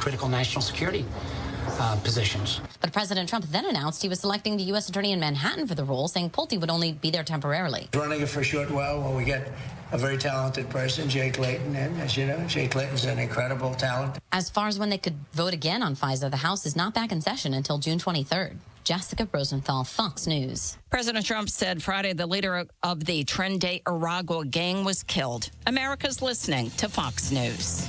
critical national security positions. But President Trump then announced he was selecting the U.S. Attorney in Manhattan for the role, saying Pulte would only be there temporarily. Running it for a short while when we get a very talented person, Jake Layton, and as you know, Jake Layton's an incredible talent. As far as when they could vote again on FISA, the House is not back in session until June 23rd. Jessica Rosenthal, Fox News. President Trump said Friday the leader of the Tren Aragua gang was killed. America's listening to Fox News.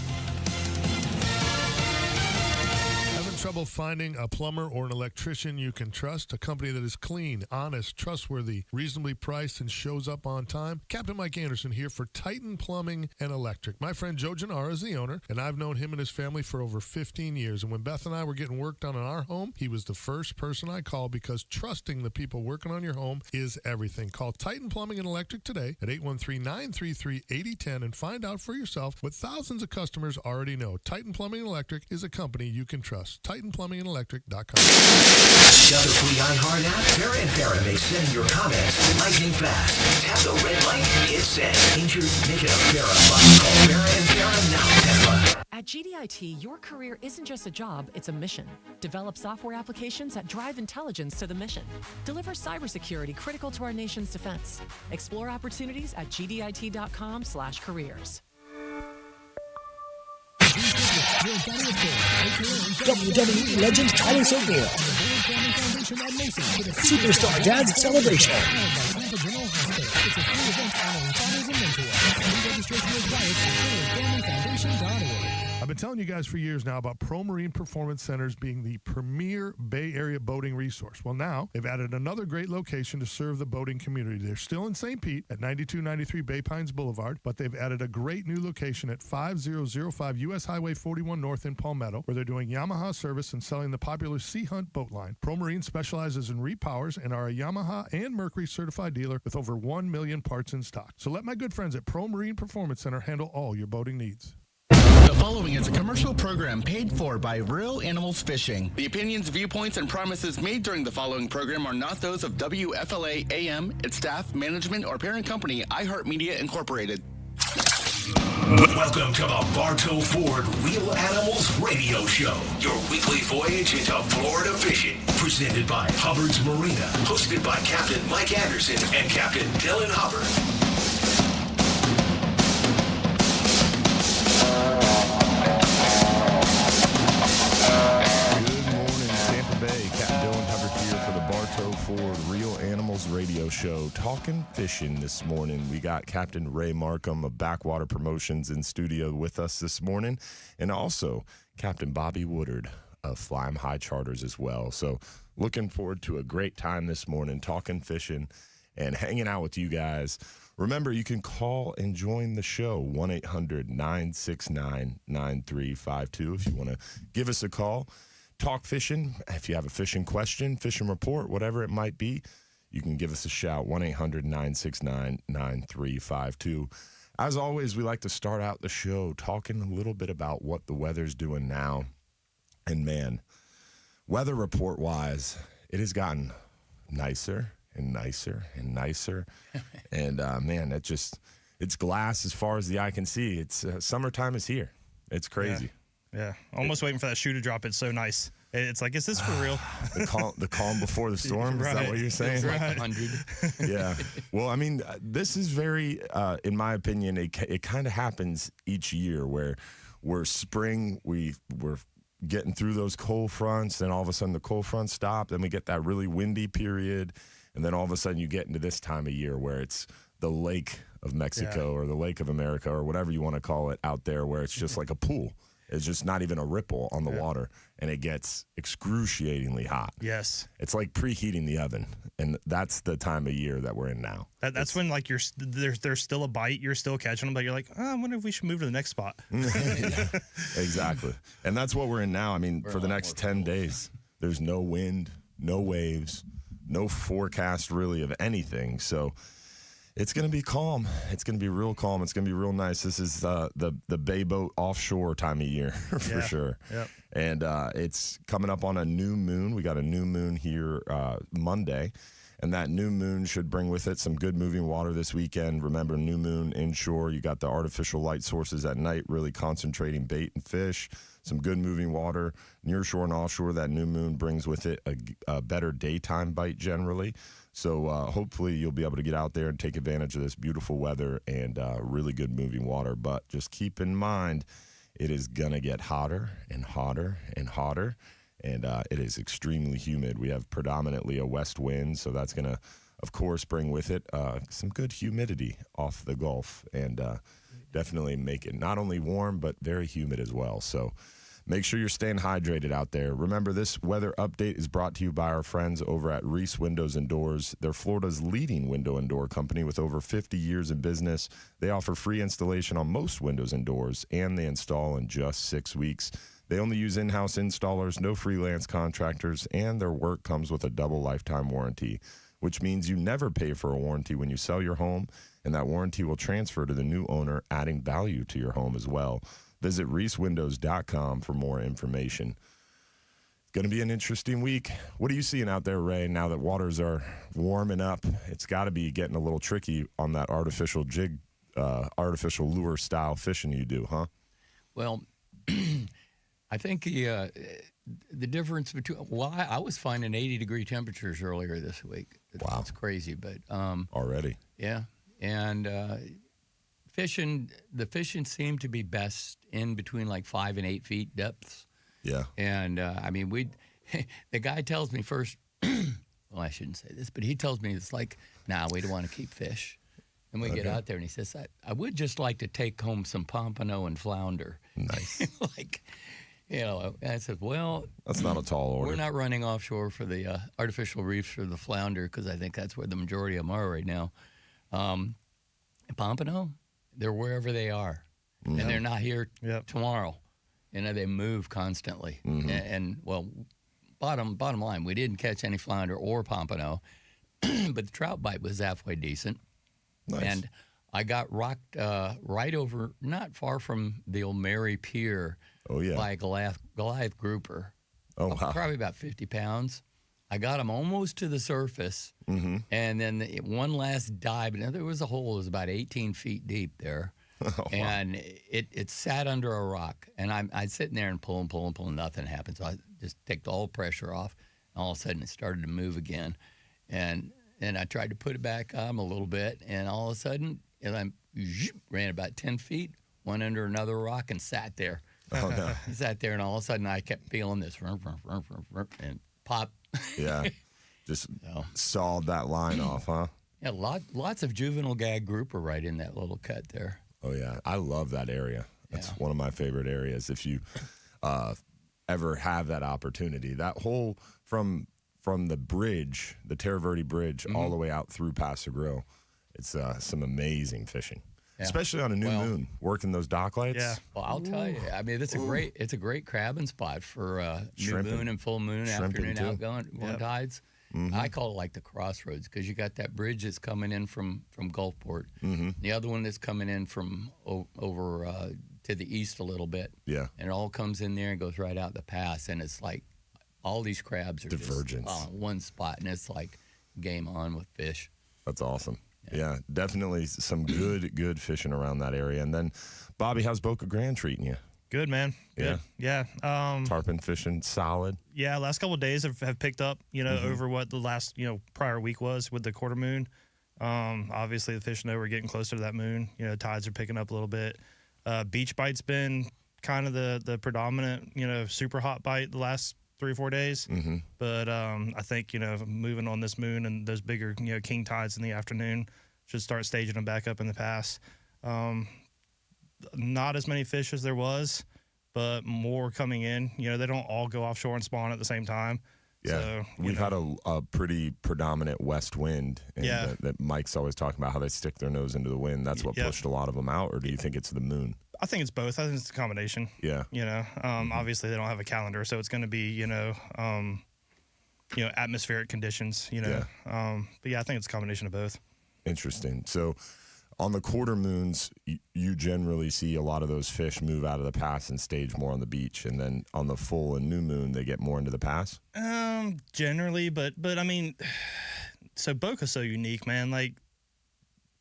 Trouble finding a plumber or an electrician you can trust, a company that is clean, honest, trustworthy, reasonably priced, and shows up on time? Captain Mike Anderson here for Titan Plumbing and Electric. My friend Joe Gennaro is the owner, and I've known him and his family for over 15 years. And when Beth and I were getting work done on our home, he was the first person I called because trusting the people working on your home is everything. Call Titan Plumbing and Electric today at 813-933-8010 and find out for yourself what thousands of customers already know. Titan Plumbing and Electric is a company you can trust. TitanPlumbingandElectric.com. WFLA iHeart app. Farrah and Farrah makes sending your comments lightning fast. Tap the red light, hit send. Injured, make it a Farrah button. Call Farrah and Farrah now. Tampa. At GDIT, your career isn't just a job, it's a mission. Develop software applications that drive intelligence to the mission. Deliver cybersecurity critical to our nation's defense. Explore opportunities at gdit.com/careers. WWE legend Titus O'Neil. Superstar Dad's Celebration. I've been telling you guys for years now about Pro Marine Performance Centers being the premier Bay Area boating resource. Well, now they've added another great location to serve the boating community. They're still in St. Pete at 9293 Bay Pines Boulevard, but they've added a great new location at 5005 U.S. Highway 41 North in Palmetto, where they're doing Yamaha service and selling the popular Sea Hunt boat line. Pro Marine specializes in repowers and are a Yamaha and Mercury certified dealer with over 1 million parts in stock. So let my good friends at Pro Marine Performance Center handle all your boating needs. The following is a commercial program paid for by Real Animals Fishing. The opinions, viewpoints, and promises made during the following program are not those of WFLA AM, its staff, management, or parent company, iHeartMedia Incorporated. Welcome to the Bartow Ford Real Animals Radio Show, your weekly voyage into Florida fishing. Presented by Hubbard's Marina, hosted by Captain Mike Anderson and Captain Dylan Hubbard. Ford Real Animals Radio Show, talking fishing this morning. We got Captain Ray Markham of Backwater Promotions in studio with us this morning, and also Captain Bobby Woodard of Fly 'em High Charters as well. So looking forward to a great time this morning, talking fishing and hanging out with you guys. Remember, you can call and join the show, 1-800-969-9352 if you want to give us a call. Talk fishing. If you have a fishing question, fishing report, whatever it might be, you can give us a shout, 1-800-969-9352. As always, we like to start out the show talking a little bit about what the weather's doing now. And man, weather report-wise, it has gotten nicer and nicer and nicer. And man, it's glass as far as the eye can see. It's summertime is here. It's crazy. Yeah, almost waiting for that shoe to drop. It's so nice. It's like, is this for real? the calm before the storm? Right. Is that what you're saying? Right. Like 100. Yeah. Well, I mean, this is very, in my opinion, it kind of happens each year where we're spring, we're getting through those cold fronts, then all of a sudden the cold fronts stop, then we get that really windy period, and then all of a sudden you get into this time of year where it's the Lake of Mexico or the Lake of America or whatever you want to call it out there, where it's just like a pool. It's just not even a ripple on the water, and it gets excruciatingly hot. Yes. It's like preheating the oven, and that's the time of year that we're in now. That's when, like, there's still a bite, you're still catching them, but you're like, I wonder if we should move to the next spot. Yeah, exactly. And that's what we're in now. I mean, for the next 10 days, there's no wind, no waves, no forecast really of anything. So it's going to be calm. It's going to be real calm. It's going to be real nice. This is the bay boat offshore time of year for sure. Yep. And it's coming up on a new moon. We got a new moon here Monday. And that new moon should bring with it some good moving water this weekend. Remember, new moon inshore, you got the artificial light sources at night, really concentrating bait and fish, some good moving water. Near shore and offshore, that new moon brings with it a better daytime bite generally. So hopefully you'll be able to get out there and take advantage of this beautiful weather and really good moving water. But just keep in mind, it is going to get hotter and hotter and hotter. And it is extremely humid. We have predominantly a west wind, so that's going to, of course, bring with it some good humidity off the Gulf and definitely make it not only warm, but very humid as well. So make sure you're staying hydrated out there. Remember, this weather update is brought to you by our friends over at Reese Windows and Doors. They're Florida's leading window and door company with over 50 years in business. They offer free installation on most windows and doors, and they install in just 6 weeks. They only use in-house installers, no freelance contractors, and their work comes with a double lifetime warranty, which means you never pay for a warranty when you sell your home, and that warranty will transfer to the new owner, adding value to your home as well. Visit reesewindows.com for more information. It's going to be an interesting week. What are you seeing out there, Ray, now that waters are warming up? It's got to be getting a little tricky on that artificial jig, artificial lure style fishing you do, huh? Well, I think the difference between, well, I was finding 80-degree temperatures earlier this week. Wow. It's crazy, but. Already. Yeah. And the fishing seemed to be best in between like 5 and 8 feet depths. Yeah. And I mean, the guy tells me first, well, I shouldn't say this, but he tells me it's like, nah, we don't want to keep fish. And we get out there and he says, I would just like to take home some pompano and flounder. Nice. Like, you know, and I said, well, that's not a tall order. We're not running offshore for the artificial reefs for the flounder because I think that's where the majority of them are right now. Pompano, they're wherever they are, and they're not here tomorrow. You know, they move constantly. And well, bottom line, we didn't catch any flounder or pompano, but the trout bite was halfway decent. Nice. And I got rocked right over, not far from the old Mary Pier. Oh, yeah. By a Goliath grouper. Oh, wow. Probably about 50 pounds. I got him almost to the surface, and then one last dive. And there was a hole that was about 18 feet deep there. Oh, wow. And it sat under a rock. And I'd sitting there and pulling, nothing happened. So I just take the whole pressure off. And all of a sudden, it started to move again. And I tried to put it back on a little bit. And all of a sudden, I ran about 10 feet, went under another rock, and sat there. Oh, no. I sat there, and all of a sudden, I kept feeling this, and pop. Yeah. Just sawed that line off, huh? Yeah, lots of juvenile gag grouper right in that little cut there. Oh, yeah. I love that area. That's one of my favorite areas. If you ever have that opportunity, that whole from the bridge, the Terra Verde Bridge, all the way out through Paso Grill, it's some amazing fishing. Yeah. Especially on a new moon, working those dock lights. Yeah. Well, I'll tell you. I mean, it's a great crabbing spot for new moon and full moon, afternoon outgoing tides. I call it like the crossroads because you got that bridge that's coming in from Gulfport. The other one that's coming in from over to the east a little bit. Yeah. And it all comes in there and goes right out the pass, and it's like all these crabs are divergence just on one spot, and it's like game on with fish. That's awesome. Yeah, definitely some good fishing around that area. And then, Bobby, how's Boca Grande treating you? Good, man. Good. Yeah. Tarpon fishing solid. Yeah, last couple of days have picked up, over what the last, prior week was with the quarter moon. Obviously, the fish know we're getting closer to that moon. Tides are picking up a little bit. Beach bite's been kind of the predominant, super hot bite the last 3 or 4 days. But I think, moving on this moon and those bigger, king tides in the afternoon should start staging them back up in the pass. Not as many fish as there was, but more coming in. They don't all go offshore and spawn at the same time. Yeah, so, we've had a pretty predominant west wind. And that Mike's always talking about how they stick their nose into the wind. That's what pushed a lot of them out, or do you think it's the moon? I think it's both. I think it's a combination. Yeah. Obviously they don't have a calendar, so it's going to be, atmospheric conditions, But yeah, I think it's a combination of both. Interesting. So on the quarter moons, you generally see a lot of those fish move out of the pass and stage more on the beach. And then on the full and new moon, they get more into the pass? Generally, but I mean, so Boca's so unique, man. Like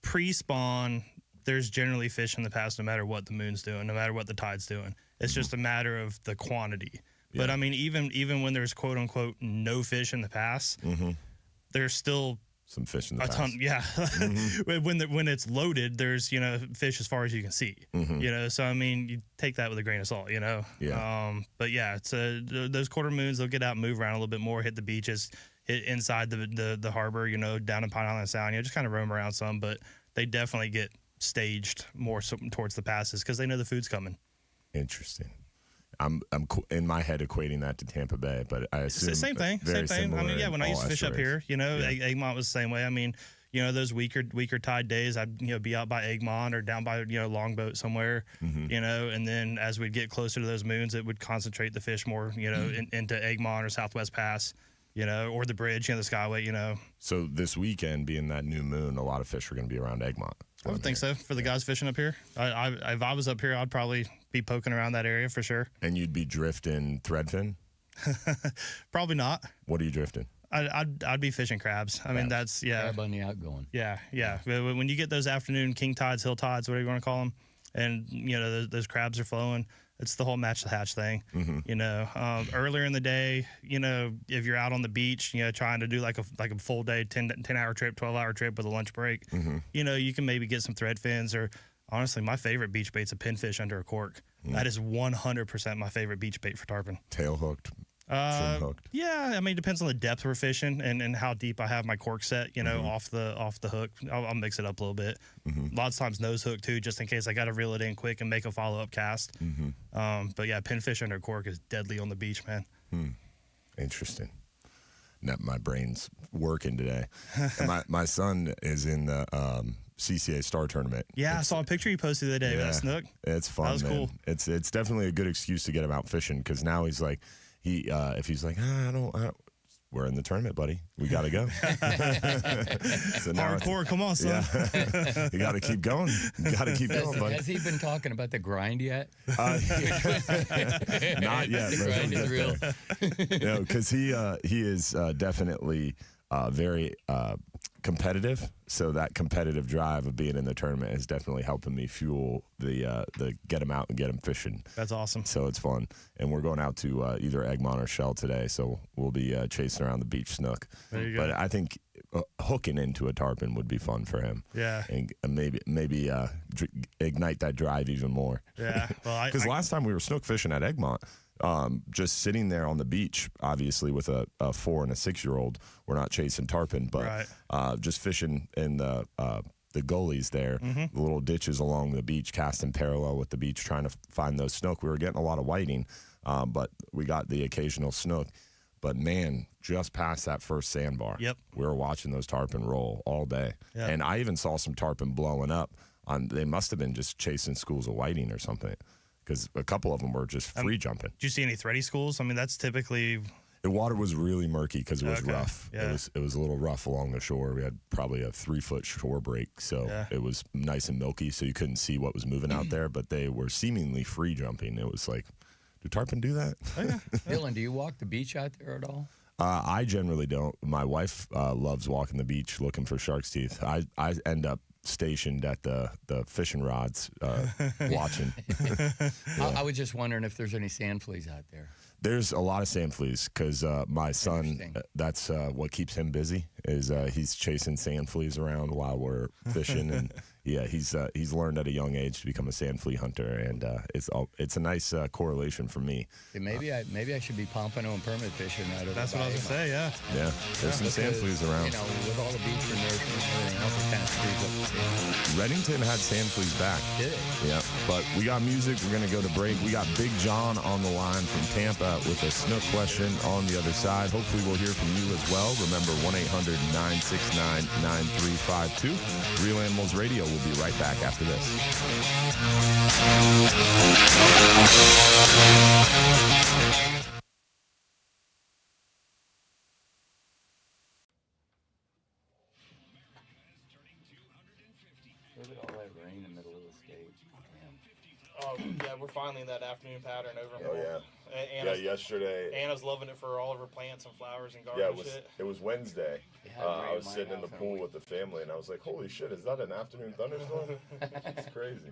pre-spawn, there's generally fish in the pass no matter what the moon's doing, no matter what the tide's doing. It's just a matter of the quantity. Yeah. But I mean, even when there's quote unquote no fish in the pass, there's still some fish in the pass. Ton, yeah. When it's loaded, there's fish as far as you can see. So I mean, you take that with a grain of salt. Yeah. But yeah, it's those quarter moons. They'll get out and move around a little bit more, hit the beaches, hit inside the harbor. Down in Pine Island Sound. Just kind of roam around some, but they definitely get staged more towards the passes because they know the food's coming. Interesting. I'm in my head equating that to Tampa Bay, but I assume same thing. I mean, yeah. When I used to fish up here, Egmont was the same way. I mean, those weaker tide days, I'd be out by Egmont or down by Longboat somewhere, and then as we'd get closer to those moons, it would concentrate the fish more, into Egmont or Southwest Pass, or the bridge, the Skyway, So this weekend, being that new moon, a lot of fish are going to be around Egmont. I would think so for the guys fishing up here. If I was up here, I'd probably be poking around that area for sure. And you'd be drifting threadfin? Probably not. What are you drifting? I'd be fishing crabs. I mean, that's crab on the outgoing. Yeah. When you get those afternoon king tides, hill tides, whatever you want to call them, and those crabs are flowing. It's the whole match the hatch thing. Earlier in the day, if you're out on the beach, trying to do like a full day, 10-hour trip, 12-hour trip with a lunch break, you can maybe get some thread fins or honestly, my favorite beach bait's a pinfish under a cork. That is 100% my favorite beach bait for tarpon. Tail hooked. Trim hooked. Yeah, I mean, it depends on the depth we're fishing and how deep I have my cork set, off the hook. I'll mix it up a little bit. Lots of times nose hook too, just in case I got to reel it in quick and make a follow-up cast. But yeah, pinfish under cork is deadly on the beach, man. Interesting. Now, my brain's working today. And my son is in the 6a-8a Star Tournament. Yeah, I saw a picture you posted the other day with that snook. It's fun, that was man. Cool. It's definitely a good excuse to get him out fishing because now he's like, if he's like, I don't, we're in the tournament, buddy. We got to go. So hardcore, come on, son. Yeah. You got to keep going. You got to keep going, buddy. Has he been talking about the grind yet? Not yet. The grind is real. No, because he is definitely very competitive. So that competitive drive of being in the tournament is definitely helping me fuel the get him out and get him fishing. That's awesome. So it's fun. And we're going out to either Egmont or Shell today. So we'll be chasing around the beach snook. There you go. But I think hooking into a tarpon would be fun for him. Yeah. And maybe ignite that drive even more. Yeah. Well, because last time we were snook fishing at Egmont, just sitting there on the beach, obviously with a 4 and a 6-year-old, we're not chasing tarpon, but just fishing in the gullies there, the little ditches along the beach, casting parallel with the beach, trying to find those snook. We were getting a lot of whiting, but we got the occasional snook. But man, just past that first sandbar, we were watching those tarpon roll all day, and I even saw some tarpon blowing up. They must have been just chasing schools of whiting or something. Because a couple of them were just free jumping. Did you see any thready schools? I mean, that's typically... The water was really murky because it was rough. Yeah. It was a little rough along the shore. We had probably a 3-foot shore break, so it was nice and milky, so you couldn't see what was moving out there, but they were seemingly free jumping. It was like, do tarpon do that? Oh, yeah. Dylan, do you walk the beach out there at all? I generally don't. My wife loves walking the beach looking for shark's teeth. I end up stationed at the fishing rods watching. I was just wondering if there's any sand fleas out there. There's a lot of sand fleas because my son, that's what keeps him busy is he's chasing sand fleas around while we're fishing. And yeah, he's learned at a young age to become a sand flea hunter, and it's a nice correlation for me. Yeah, maybe I should be pompano and permit fishing out of. That's what I was gonna say. Yeah. Yeah, there's some sand fleas around. With all the beach and nourishment and everything else, it kind of screws up the sand. Reddington had sand fleas back. Did it? Yeah, but we got music. We're gonna go to break. We got Big John on the line from Tampa with a snook question on the other side. Hopefully we'll hear from you as well. Remember 1-800-969-9352. Real Animals Radio. We'll be right back after this. Look at all that rain in the middle of the stage. Yeah, we're finally in that afternoon pattern over. Oh yeah. Anna's, yesterday. Anna's loving it for all of her plants and flowers and Yeah, garden shit. it was Wednesday. I was sitting in the pool with the family, and I was like, "Holy shit, is that an afternoon thunderstorm?" It's crazy.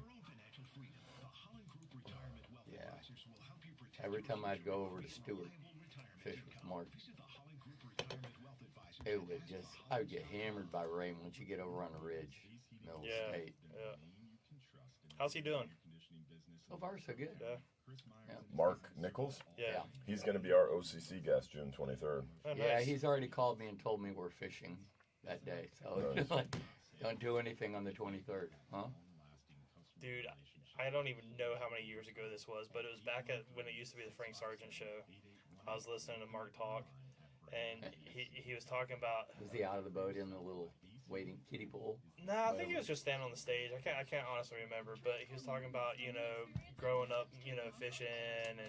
Yeah. Every time I'd go over to Stewart, fish with Mark, it would I would get hammered by rain once you get over on the ridge, middle state. Yeah. How's he doing? So far, so good. Yeah. Mark Nichols? Yeah. He's going to be our OCC guest June 23rd. Oh, Yeah, nice. he's already called me and told me we're fishing that day. So Nice. don't do anything on the 23rd, huh? Dude, I don't even know how many years ago this was, but it was back at when it used to be the Frank Sargent show. I was listening to Mark talk, and he was talking about. Was he out of the boat in the little waiting kiddie pool? No, I think he was just standing on the stage. I can't honestly remember, but he was talking about growing up fishing and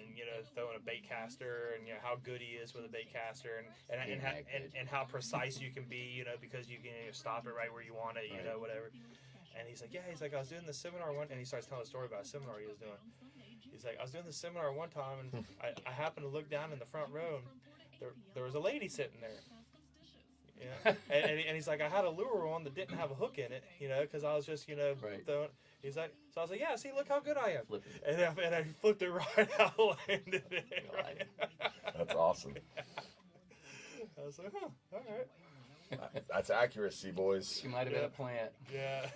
throwing a bait caster and how good he is with a bait caster and how precise you can be because you can stop it right where you want it whatever. And he's like, I was doing the seminar one, and he starts telling a story about a seminar he was doing. He's like, I was doing the seminar one time, and I happened to look down in the front row, and there was a lady sitting there. Yeah, and he's like, I had a lure on that didn't have a hook in it, because I was just, throwing. He's like, so I was like, yeah, see, look how good I am. And I flipped it right out, landed it. Right. That's awesome. I was like, huh, all right. That's accuracy, boys. She might have been a plant. Yeah.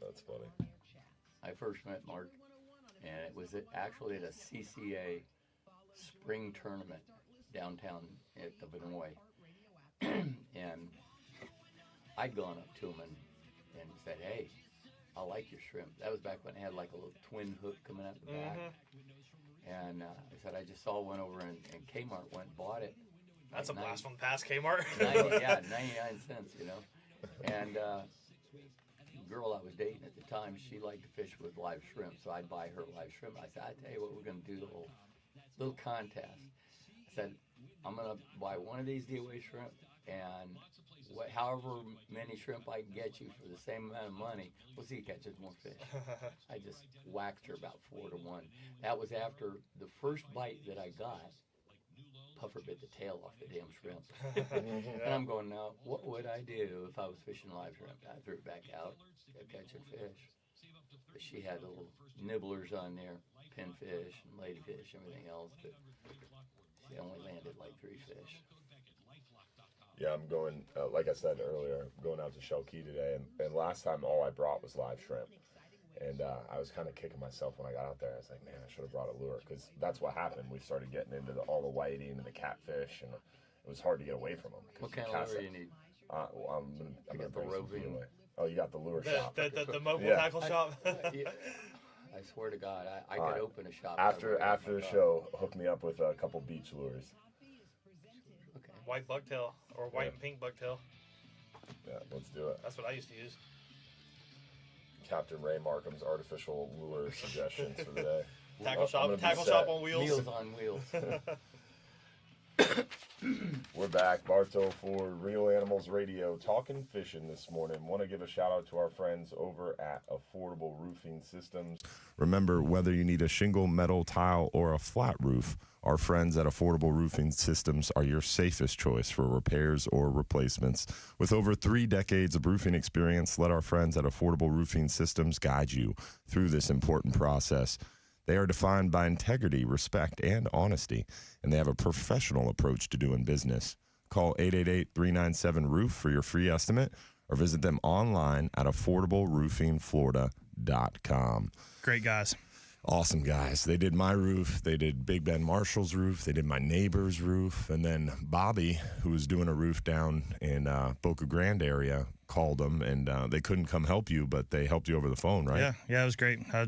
That's funny. I first met Mark, and it was actually at a 6a-8a spring tournament downtown at the Vinoy. And I'd gone up to him and said, hey, I like your shrimp. That was back when it had like a little twin hook coming out the back. And I said, I just saw one over in Kmart, went and bought it. That's a blast from the past, Kmart. 99 cents, And the girl I was dating at the time, she liked to fish with live shrimp, so I'd buy her live shrimp. I said, I tell you what, we're going to do a little contest. I said, I'm going to buy one of these DOA shrimp, and however many shrimp I can get you for the same amount of money, we'll see who catches more fish. I just whacked her about 4-1. That was after the first bite that I got. Puffer bit the tail off the damn shrimp. And I'm going, now, what would I do if I was fishing live shrimp? I threw it back out, kept catching fish. But she had little nibblers on there, pinfish and ladyfish, everything else. But she only landed like 3 fish. Yeah, I'm going, like I said earlier, I'm going out to Shell Key today, and last time all I brought was live shrimp. And I was kind of kicking myself when I got out there. I was like, man, I should have brought a lure, because that's what happened. We started getting into all the whiting and the catfish, and it was hard to get away from them. What kind of lure do you need? Well, I'm going to bring some roving. away. Oh, you got the lure shop. The mobile tackle shop? I swear to God, I could open a shop. After the show, hook me up with a couple beach lures. Okay. White bucktail or white and pink bucktail. Yeah, let's do it. That's what I used to use. Captain Ray Markham's artificial lure suggestions for the day. Tackle shop on wheels. Meals on wheels. We're back, Bartow for Real Animals Radio, talking fishing this morning. Want to give a shout out to our friends over at Affordable Roofing Systems. Remember, whether you need a shingle, metal, tile, or a flat roof, our friends at Affordable Roofing Systems are your safest choice for repairs or replacements. With over 3 decades of roofing experience, let our friends at Affordable Roofing Systems guide you through this important process. They are defined by integrity, respect, and honesty, and they have a professional approach to doing business. Call 888-397-ROOF for your free estimate, or visit them online at affordableroofingflorida.com. Great guys. Awesome guys. They did my roof. They did Big Ben Marshall's roof. They did my neighbor's roof. And then Bobby, who was doing a roof down in Boca Grande area, called them, and they couldn't come help you, but they helped you over the phone, right? Yeah, it was great. I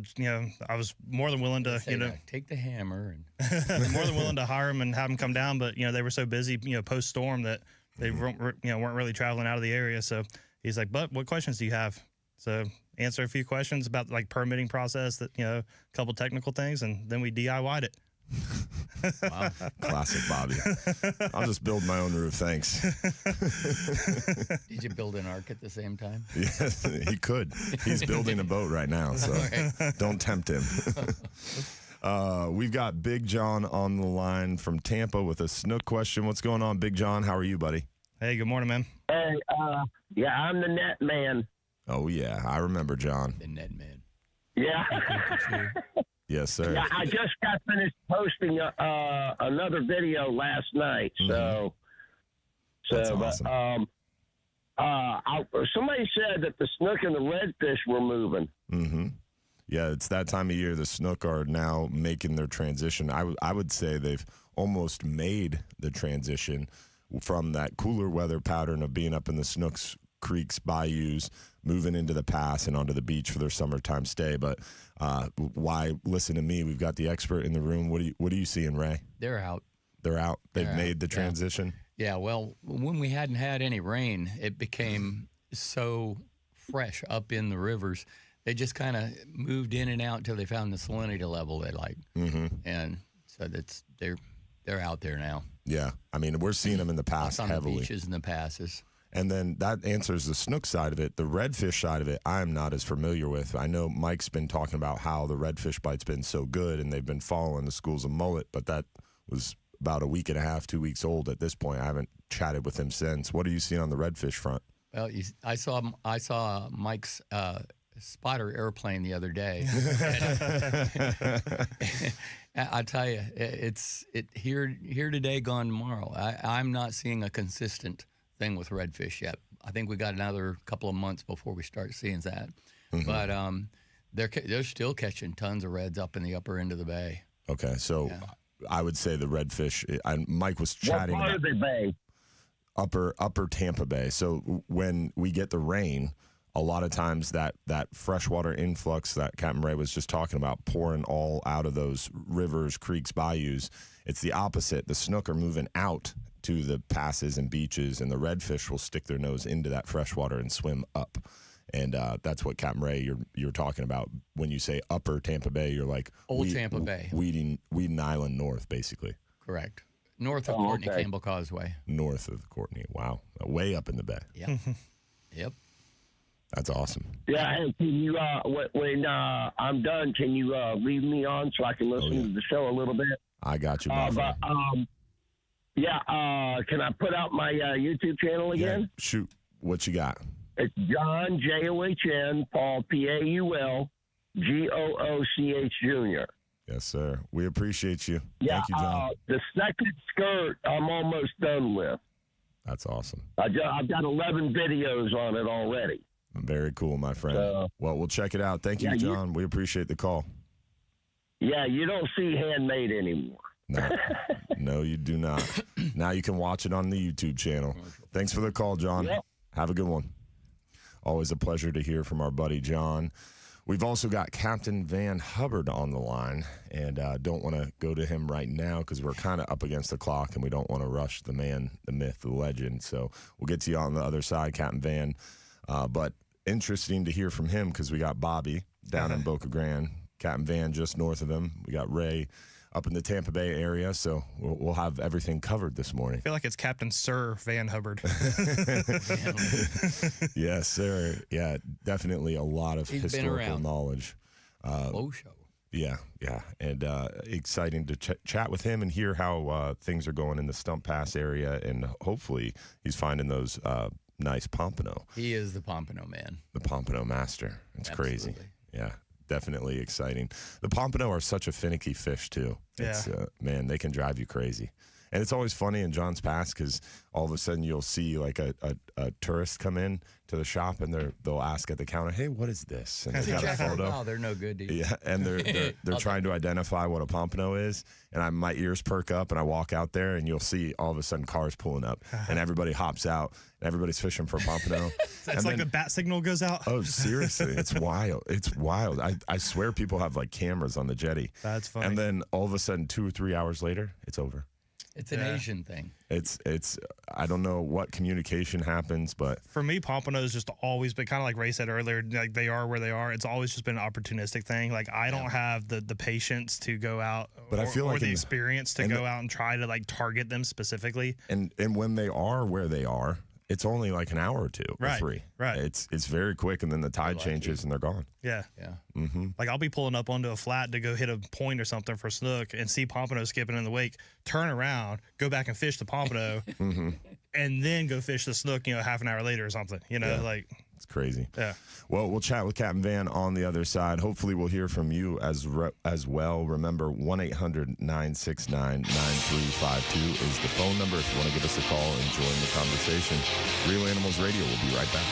was more than willing to, take the hammer and more than willing to hire them and have them come down, but they were so busy, post storm that they weren't really traveling out of the area. So he's like, "But what questions do you have?" So answer a few questions about like permitting process, that a couple technical things, and then we DIY'd it. Wow. Classic Bobby. I'll just build my own roof, thanks. Did you build an ark at the same time? Yes, he could. He's building a boat right now, so don't tempt him. We've got Big John on the line from Tampa with a snook question. What's going on, Big John? How are you, buddy? Hey, good morning, man. Hey, yeah, I'm the net man. Oh, yeah. I remember John. The net man. Yeah. Yes, sir. Yeah, I just got finished posting another video last night. So, That's awesome. somebody said that the snook and the redfish were moving. Mm-hmm. Yeah, it's that time of year. The snook are now making their transition. I would say they've almost made the transition from that cooler weather pattern of being up in the snooks, creeks, bayous, moving into the pass and onto the beach for their summertime stay. But why listen to me? We've got the expert in the room. What are you seeing, Ray? They're out. They're out. They've made the transition. Yeah, well, when we hadn't had any rain, it became so fresh up in the rivers. They just kind of moved in and out until they found the salinity level they like. And so they're out there now. Yeah, I mean, we're seeing them in the pass on heavily. The beaches and the passes. And then that answers the snook side of it. The redfish side of it, I'm not as familiar with. I know Mike's been talking about how the redfish bite's been so good, and they've been following the schools of mullet, but that was about a week and a half, 2 weeks old at this point. I haven't chatted with him since. What are you seeing on the redfish front? Well, I saw Mike's spotter airplane the other day. I tell you, it's here today, gone tomorrow. I'm not seeing a consistent thing with redfish yet. I think we got another couple of months before we start seeing that. But they're still catching tons of reds up in the upper end of the bay. Okay, so I would say the redfish. Mike was chatting. What part of the bay? Upper Tampa Bay. So when we get the rain, a lot of times that freshwater influx that Captain Ray was just talking about, pouring all out of those rivers, creeks, bayous, it's the opposite. The snook are moving out to the passes and beaches, and the redfish will stick their nose into that freshwater and swim up. And that's what Captain Ray you're talking about when you say Upper Tampa Bay. You're like Old Tampa Bay, Weedon Island North, basically. Correct. North of Courtney Campbell Causeway. North of Courtney. Wow, way up in the bay. Yeah. Yep. That's awesome. Yeah, hey, can you, when I'm done, can you leave me on so I can listen to the show a little bit? I got you, my friend. Can I put out my YouTube channel again? Yeah, shoot. What you got? It's John, John, Paul, Paul, Gooch Jr. Yes, sir. We appreciate you. Yeah, Thank you, John. The second skirt I'm almost done with. That's awesome. I've got 11 videos on it already. Very cool, my friend. Well, we'll check it out. Thank you, John. We appreciate the call. Yeah, you don't see handmade anymore. No, you do not. Now you can watch it on the YouTube channel. Thanks for the call, John. Yep. Have a good one. Always a pleasure to hear from our buddy John. We've also got Captain Van Hubbard on the line, and don't want to go to him right now because we're kind of up against the clock, and we don't want to rush the man, the myth, the legend. So we'll get to you on the other side, Captain Van. But interesting to hear from him because we got Bobby down in Boca Grande, Captain Van just north of him. We got Ray up in the Tampa Bay area, so we'll have everything covered this morning. I feel like it's Captain Sir Van Hubbard. Yes, sir. Yeah, definitely a lot of historical knowledge. Show. Yeah, and exciting to chat with him and hear how things are going in the Stump Pass area, and hopefully he's finding those nice pompano. He is the pompano man. The pompano master. It's crazy. Yeah. Definitely exciting. The pompano are such a finicky fish, too. It's, man, they can drive you crazy. And it's always funny in John's Pass because all of a sudden you'll see like a tourist come in to the shop and they'll ask at the counter, "Hey, what is this?" And they've got a photo. Oh, they're no good, dude. Yeah, and they're trying to identify what a pompano is. And my ears perk up and I walk out there and you'll see all of a sudden cars pulling up and everybody hops out and everybody's fishing for a pompano. It's like the bat signal goes out. Oh, seriously. It's wild. It's wild. I swear people have like cameras on the jetty. That's funny. And then all of a sudden 2 or 3 hours later, it's over. It's an Asian thing. It's I don't know what communication happens, but for me, pompano's just always been kind of like Ray said earlier. Like they are where they are. It's always just been an opportunistic thing. Like I don't have the patience to go out, but I feel like the experience to go out and try to like target them specifically. And when they are where they are, it's only like an hour or two or three. Right. It's very quick, and then the tide changes and they're gone. Yeah. Yeah. Mm-hmm. Like I'll be pulling up onto a flat to go hit a point or something for snook and see pompano skipping in the wake, turn around, go back and fish the pompano, and then go fish the snook, half an hour later or something. Like it's crazy. Yeah. Well, we'll chat with Captain Van on the other side. Hopefully we'll hear from you as well. Remember, 1-800-969-9352 is the phone number if you want to give us a call and join the conversation. Real Animals Radio. We'll be right back.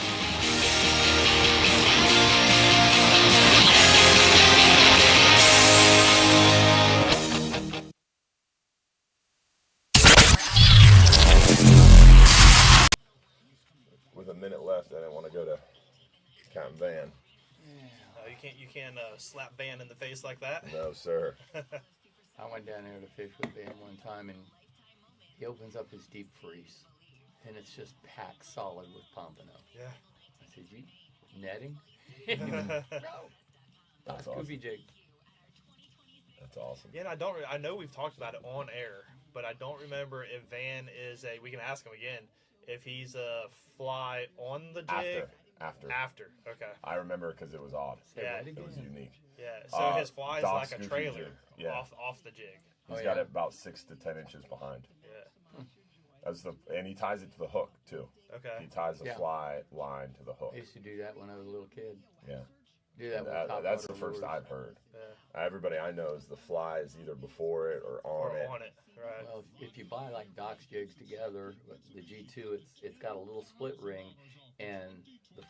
With a minute left, I didn't want to go to Captain Van. You can't slap Van in the face like that. No, sir. I went down there to fish with Van one time, and he opens up his deep freeze, and it's just packed solid with pompano. Yeah. I said, "You netting?" That's awesome. Scooby jig. That's awesome. Yeah, and I know we've talked about it on air, but I don't remember if Van is we can ask him again, if he's a fly on the jig. After. Okay. I remember because it was odd. Yeah. It was unique. Yeah. So his fly is like a goofy trailer jig. off the jig. He's got it about 6 to 10 inches behind. Yeah. And he ties it to the hook too. Okay. He ties the fly line to the hook. I used to do that when I was a little kid. Yeah. Do that with top that's the water first lures. I've heard. Yeah. Everybody I know is the fly is either before it or on it. Right. Well, if you buy like Doc's jigs together, the G2, it's got a little split ring, and the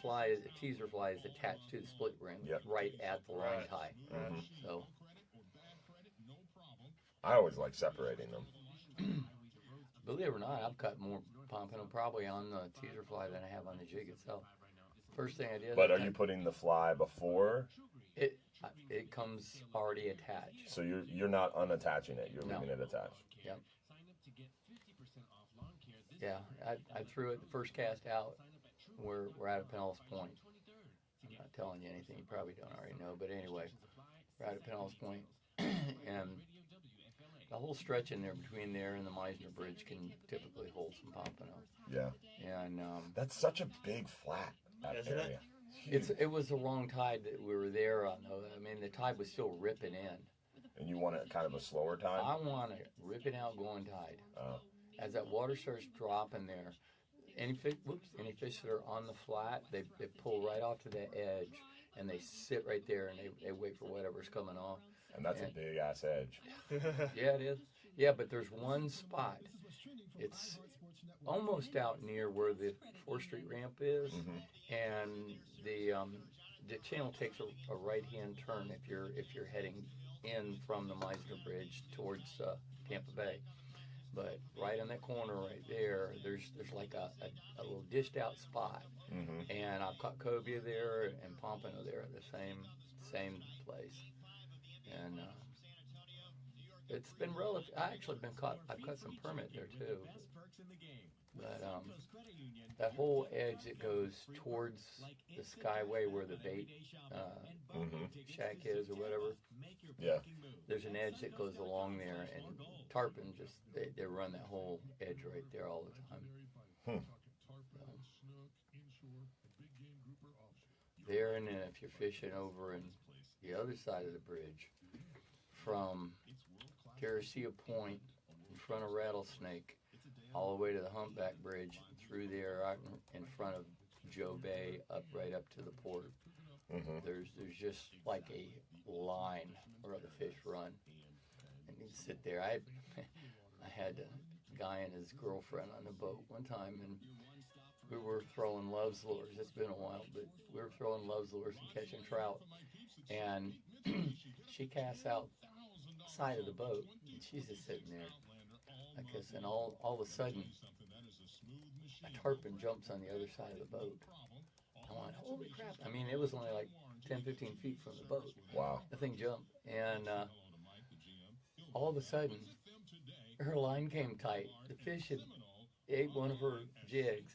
teaser fly is attached to the split ring right at the line tie. Mm-hmm. So I always like separating them. Believe it or not, I've cut more pompano probably on the teaser fly than I have on the jig itself. First thing I did. But are you putting the fly before? It comes already attached. So you're not unattaching it. You're leaving it attached. Yep. Yeah, I threw it the first cast out. We're at a Pinellas Point. I'm not telling you anything you probably don't already know, but anyway, we're at a Pinellas Point, and the whole stretch in there between there and the Meisner Bridge can typically hold some pompano. Yeah. And that's such a big flat. That area. It was the wrong tide that we were there on, though. I mean, the tide was still ripping in. And you want it kind of a slower tide? I want a ripping out going tide. As that water starts dropping there, any fish that are on the flat, they pull right off to the edge, and they sit right there, and they wait for whatever's coming off. And that's a big-ass edge. Yeah, it is. Yeah, but there's one spot. It's almost out near where the 4th Street ramp is, and the channel takes a right-hand turn if you're heading in from the Meisner Bridge towards Tampa Bay. But right on that corner right there, there's like a little dished out spot, and I've caught cobia there and pompano there at the same place, and it's been relative. I've caught some permit there too. But that whole edge that goes towards the Skyway where the bait shack is or whatever, there's an edge that goes along there, and tarpon they run that whole edge right there all the time. There, and then if you're fishing over in the other side of the bridge from Garcia Point in front of Rattlesnake all the way to the Humpback Bridge, through there out in front of Joe Bay, right up to the port. There's just like a line where the fish run, and you sit there. I had a guy and his girlfriend on the boat one time, and we were throwing Love's lures. It's been a while, but we were throwing Love's lures and catching trout, and she casts out the side of the boat, and she's just sitting there like this, and all of a sudden a tarpon jumps on the other side of the boat. I went, holy crap. I mean, it was only like 10, 15 feet from the boat. Wow. The thing jumped, and all of a sudden her line came tight. The fish had ate one of her jigs,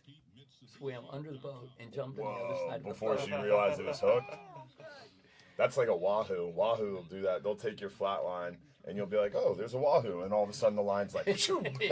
swam under the boat, and jumped on the other side. Before she realized it was hooked? That's like a wahoo. Wahoo will do that. They'll take your flat line, and you'll be like, oh, there's a wahoo. And all of a sudden the line's like, Exactly.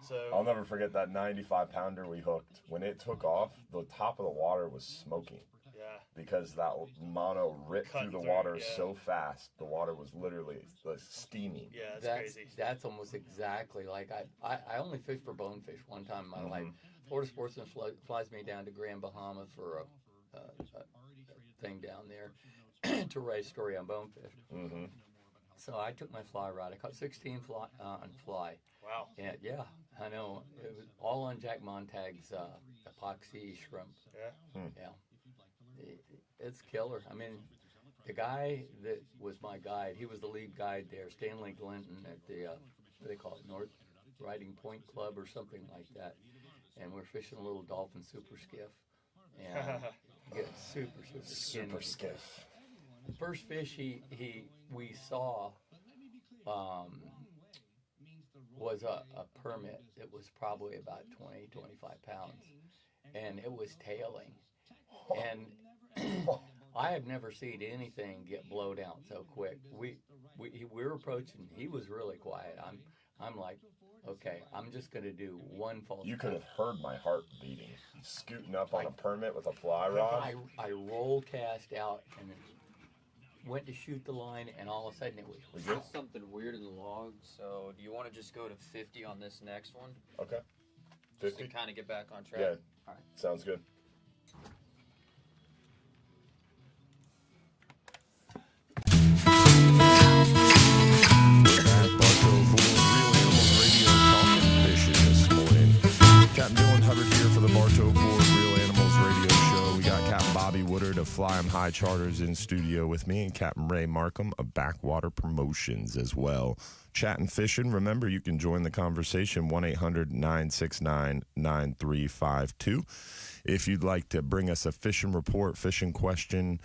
So I'll never forget that 95-pounder we hooked. When it took off, the top of the water was smoking. Yeah. Because that mono ripped through the water so fast, the water was literally steaming. Yeah, that's crazy. That's almost exactly like I only fished for bonefish one time in my life. Florida Sportsman flies me down to Grand Bahama for a thing down there to write a story on bonefish. So I took my fly rod. I caught 16 on fly. Wow. And yeah, I know. It was all on Jack Montag's epoxy shrimp. Yeah. Yeah. It's killer. I mean, the guy that was my guide, he was the lead guide there, Stanley Glinton at the, what do they call it, North Riding Point Club or something like that. And we're fishing a little dolphin super skiff. And get super skinny. Skiff. The first fish we saw was a permit. It was probably about 20, 25 pounds. And it was tailing. And I have never seen anything get blowed out so quick. We were approaching. He was really quiet. I'm like, okay, I'm just gonna do one false. You could have heard my heart beating, scooting up on a permit with a fly rod. I roll cast out and went to shoot the line, and all of a sudden it was. There's something weird in the log. So do you want to just go to 50 on this next one? Okay. 50. Just to kind of get back on track. Yeah. All right. Sounds good. Captain Dylan Hubbard here for the Bartow Ford Real Animals Radio Show. We got Captain Bobby Woodard of Fly 'em High Charters in studio with me, and Captain Ray Markham of Backwater Promotions as well. Chatting fishing. Remember, you can join the conversation, 1-800-969-9352. If you'd like to bring us a fishing report, fishing question,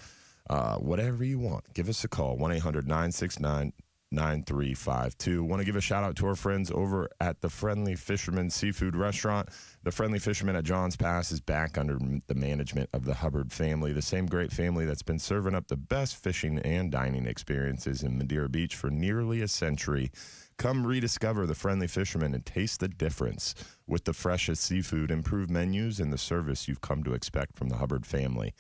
whatever you want, give us a call, 1-800-969-9352. Want to give a shout out to our friends over at the Friendly Fisherman Seafood Restaurant. The Friendly Fisherman at Johns Pass is back under the management of the Hubbard family, the same great family that's been serving up the best fishing and dining experiences in Madeira Beach for nearly a century. Come rediscover the Friendly Fisherman and taste the difference with the freshest seafood, improved menus, and the service you've come to expect from the Hubbard family.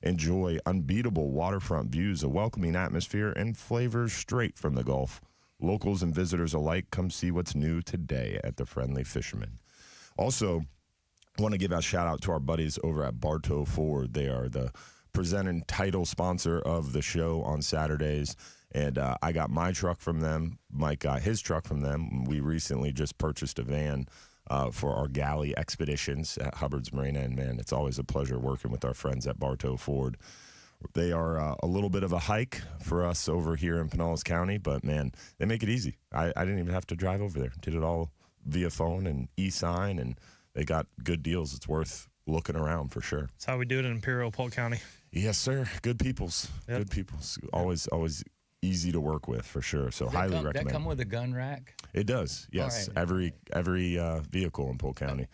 Enjoy unbeatable waterfront views, a welcoming atmosphere, and flavors straight from the Gulf. Locals and visitors alike, come see what's new today at the Friendly Fisherman. Also, I want to give a shout out to our buddies over at Bartow Ford. They are the presenting title sponsor of the show on Saturdays. And I got my truck from them. Mike got his truck from them. We recently just purchased a van for our galley expeditions at Hubbard's Marina. And, man, it's always a pleasure working with our friends at Bartow Ford. They are a little bit of a hike for us over here in Pinellas County, but, man, they make it easy. I didn't even have to drive over there. Did it all via phone and e-sign, and they got good deals. It's worth looking around for sure. That's how we do it in Imperial Polk County. Yes, sir. Good peoples. Yep. Good peoples. Always easy to work with for sure. So highly recommend. Does that come with a gun rack? It does. Yes. Right. Every vehicle in Polk County.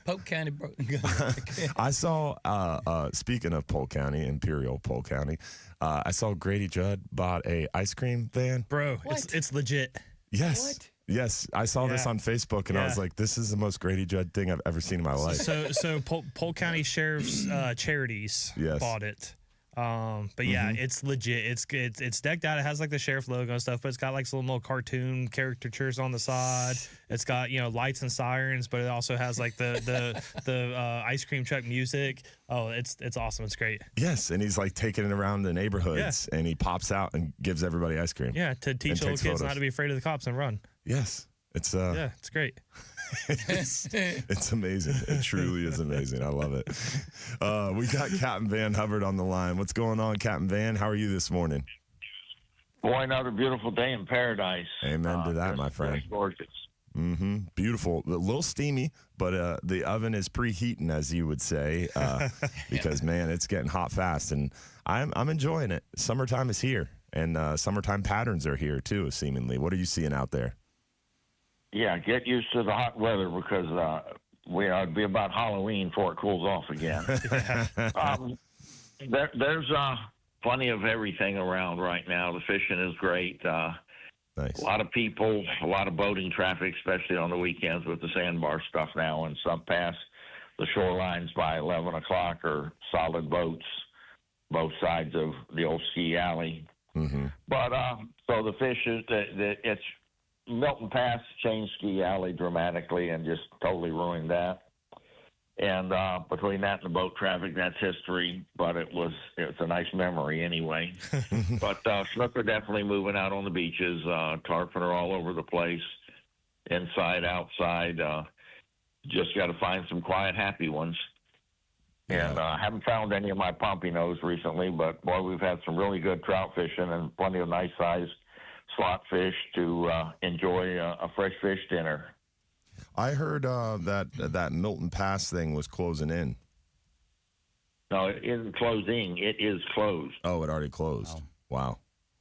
Polk County gun rack. I saw. Speaking of Polk County, Imperial Polk County, I saw Grady Judd bought a ice cream van. Bro, it's legit. Yes. What? Yes, I saw this on Facebook, and I was like, "This is the most Grady Judd thing I've ever seen in my life." So Polk County Sheriff's Charities bought it. But yeah, it's legit. It's decked out. It has like the sheriff logo and stuff, but it's got like some little cartoon caricatures on the side. It's got lights and sirens, but it also has like the ice cream truck music. Oh, it's awesome. It's great. Yes, and he's like taking it around the neighborhoods, and he pops out and gives everybody ice cream. Yeah, to teach little kids not to be afraid of the cops and run. Yes, it's it's great. It's amazing. It truly is amazing. I love it. We got Captain Van Hubbard on the line. What's going on, Captain Van? How are you this morning? Boy, another beautiful day in paradise. Amen to that, my friend. Gorgeous. Beautiful. A little steamy, but the oven is preheating, as you would say, because, man, it's getting hot fast, and I'm enjoying it. Summertime is here. and summertime patterns are here too, seemingly. What are you seeing out there? Yeah, get used to the hot weather because it'll be about Halloween before it cools off again. There's plenty of everything around right now. The fishing is great. Nice. A lot of people, a lot of boating traffic, especially on the weekends with the sandbar stuff now, and some pass the shorelines by 11 o'clock are solid boats, both sides of the old ski alley. Mm-hmm. But so the fish is it's Milton Pass changed ski alley dramatically and just totally ruined that. And between that and the boat traffic, that's history. But it's a nice memory anyway. But snook are definitely moving out on the beaches. Tarpon are all over the place, inside, outside. Just got to find some quiet, happy ones. And I haven't found any of my pompanoes recently, but boy, we've had some really good trout fishing and plenty of nice sized slot fish to enjoy a fresh fish dinner. I heard that Milton Pass thing was closing in. No, it isn't closing. It is closed. Oh, it already closed. Wow.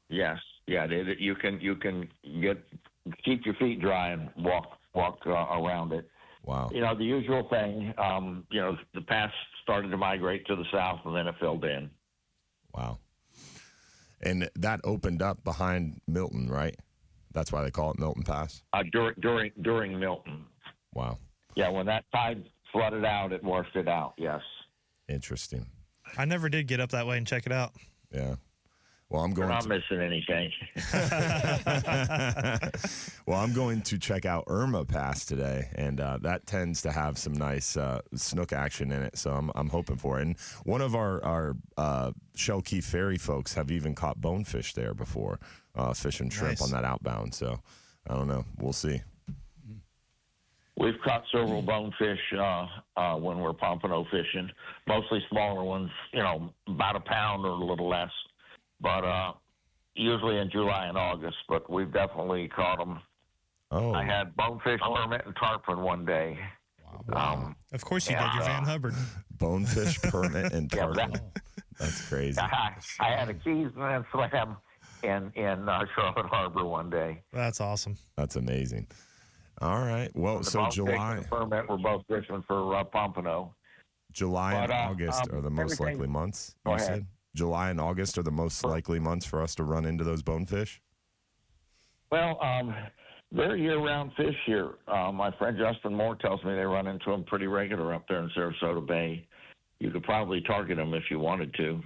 Yes. Yeah. You can keep your feet dry and walk around it. Wow. You know, the usual thing. The pass started to migrate to the south, and then it filled in. Wow. And that opened up behind Milton, right? That's why they call it Milton Pass? During Milton. Wow. Yeah, when that tide flooded out, it washed it out, yes. Interesting. I never did get up that way and check it out. Yeah. Well, I'm going. You're not missing anything. Well, I'm going to check out Irma Pass today, and that tends to have some nice snook action in it. So I'm hoping for it. And one of our Shell Key Ferry folks have even caught bonefish there before, fishing shrimp on that outbound. So I don't know. We'll see. We've caught several bonefish when we're pompano fishing, mostly smaller ones, about a pound or a little less. But usually in July and August, but we've definitely caught them. Oh. I had bonefish, permit, and tarpon one day. Wow. Of course you did. You're Van Hubbard. Bonefish, permit, and tarpon. That's crazy. I had a keys and slam in Charlotte Harbor one day. That's awesome. That's amazing. All right. Well, so July. And permit, we're both fishing for pompano. July and August are the most likely months, you said? July and August are the most likely months for us to run into those bonefish? Well, they're year-round fish here. My friend Justin Moore tells me they run into them pretty regular up there in Sarasota Bay. You could probably target them if you wanted to.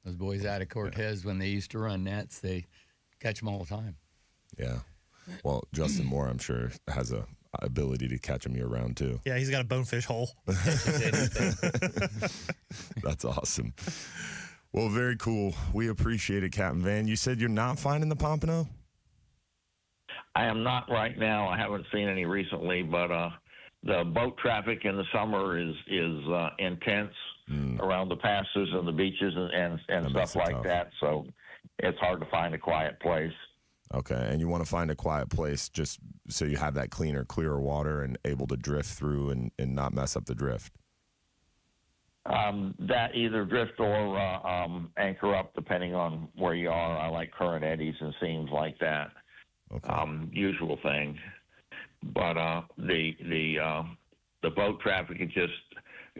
Those boys out of Cortez, when they used to run nets, they catch them all the time. Yeah. Well, Justin Moore, I'm sure, has a ability to catch them year-round, too. Yeah, he's got a bonefish hole. That's awesome. Well, very cool. We appreciate it, Captain Van. You said you're not finding the pompano? I am not right now. I haven't seen any recently, but the boat traffic in the summer is intense around the passes and the beaches and stuff like that. So it's hard to find a quiet place. Okay, and you want to find a quiet place just so you have that clearer water and able to drift through and not mess up the drift. That either drift or anchor up, depending on where you are. I like current eddies and seams like that. Okay. Usual thing. But the boat traffic is just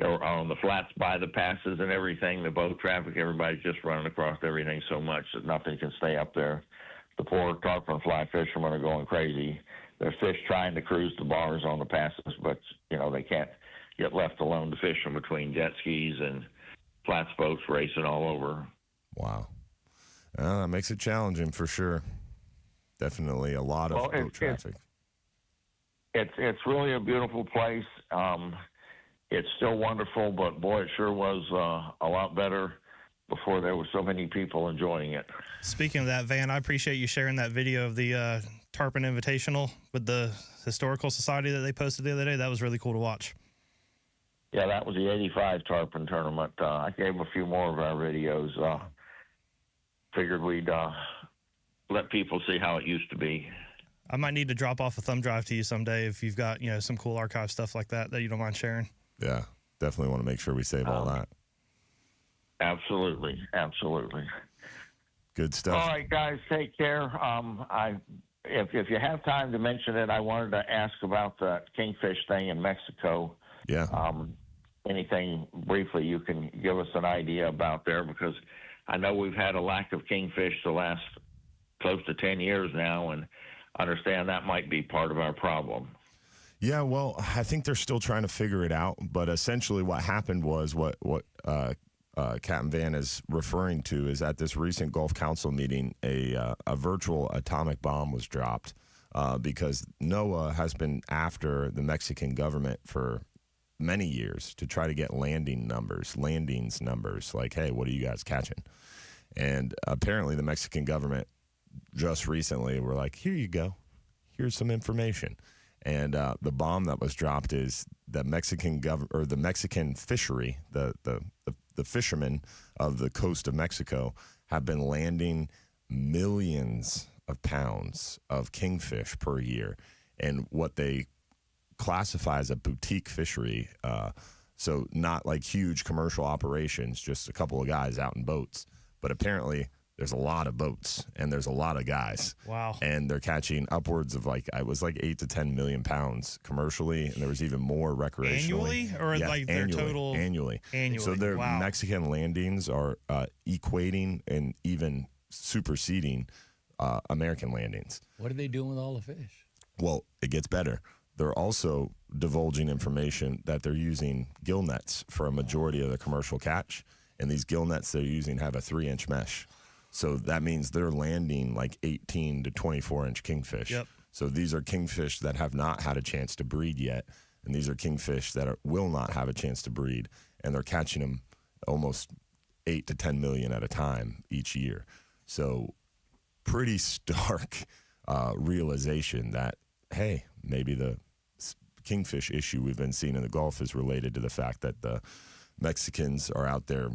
on the flats by the passes and everything. The boat traffic, everybody's just running across everything so much that nothing can stay up there. The poor tarpon fly fishermen are going crazy. There's fish trying to cruise the bars on the passes, but they can't get left alone to fish them between jet skis and flats boats racing all over. Wow. That makes it challenging for sure. Definitely a lot of boat traffic. It's really a beautiful place. It's still wonderful, but boy, it sure was a lot better before there were so many people enjoying it. Speaking of that, Van, I appreciate you sharing that video of the Tarpon Invitational with the Historical Society that they posted the other day. That was really cool to watch. Yeah, that was the 85 Tarpon tournament. I gave a few more of our videos. Figured we'd let people see how it used to be. I might need to drop off a thumb drive to you someday if you've got, some cool archive stuff like that you don't mind sharing. Yeah, definitely want to make sure we save all that. Absolutely. Good stuff. All right, guys, take care. If you have time to mention it, I wanted to ask about the kingfish thing in Mexico. Yeah. Anything briefly you can give us an idea about there, because I know we've had a lack of kingfish the last close to 10 years now, and understand that might be part of our problem. Yeah, well, I think they're still trying to figure it out, but essentially what happened was what Captain Van is referring to is at this recent Gulf Council meeting, a virtual atomic bomb was dropped because NOAA has been after the Mexican government for many years to try to get landings numbers, like, hey, what are you guys catching? And apparently the Mexican government just recently were like, here you go. Here's some information. And the bomb that was dropped is the Mexican the Mexican fishery, the fishermen of the coast of Mexico have been landing millions of pounds of kingfish per year, and what they classify as a boutique fishery. So not like huge commercial operations, just a couple of guys out in boats, but apparently there's a lot of boats and there's a lot of guys. Wow. And they're catching upwards of like 8 to 10 million pounds commercially. And there was even more recreationally. Annually? Or like their total? Annually. So their Mexican landings are equating and even superseding American landings. What are they doing with all the fish? Well, it gets better. They're also divulging information that they're using gill nets for a majority of the commercial catch. And these gill nets they're using have a 3-inch mesh. So that means they're landing like 18 to 24-inch kingfish. Yep. So these are kingfish that have not had a chance to breed yet. And these are kingfish that will not have a chance to breed. And they're catching them almost 8 to 10 million at a time each year. So pretty stark realization that, hey, maybe the kingfish issue we've been seeing in the Gulf is related to the fact that the Mexicans are out there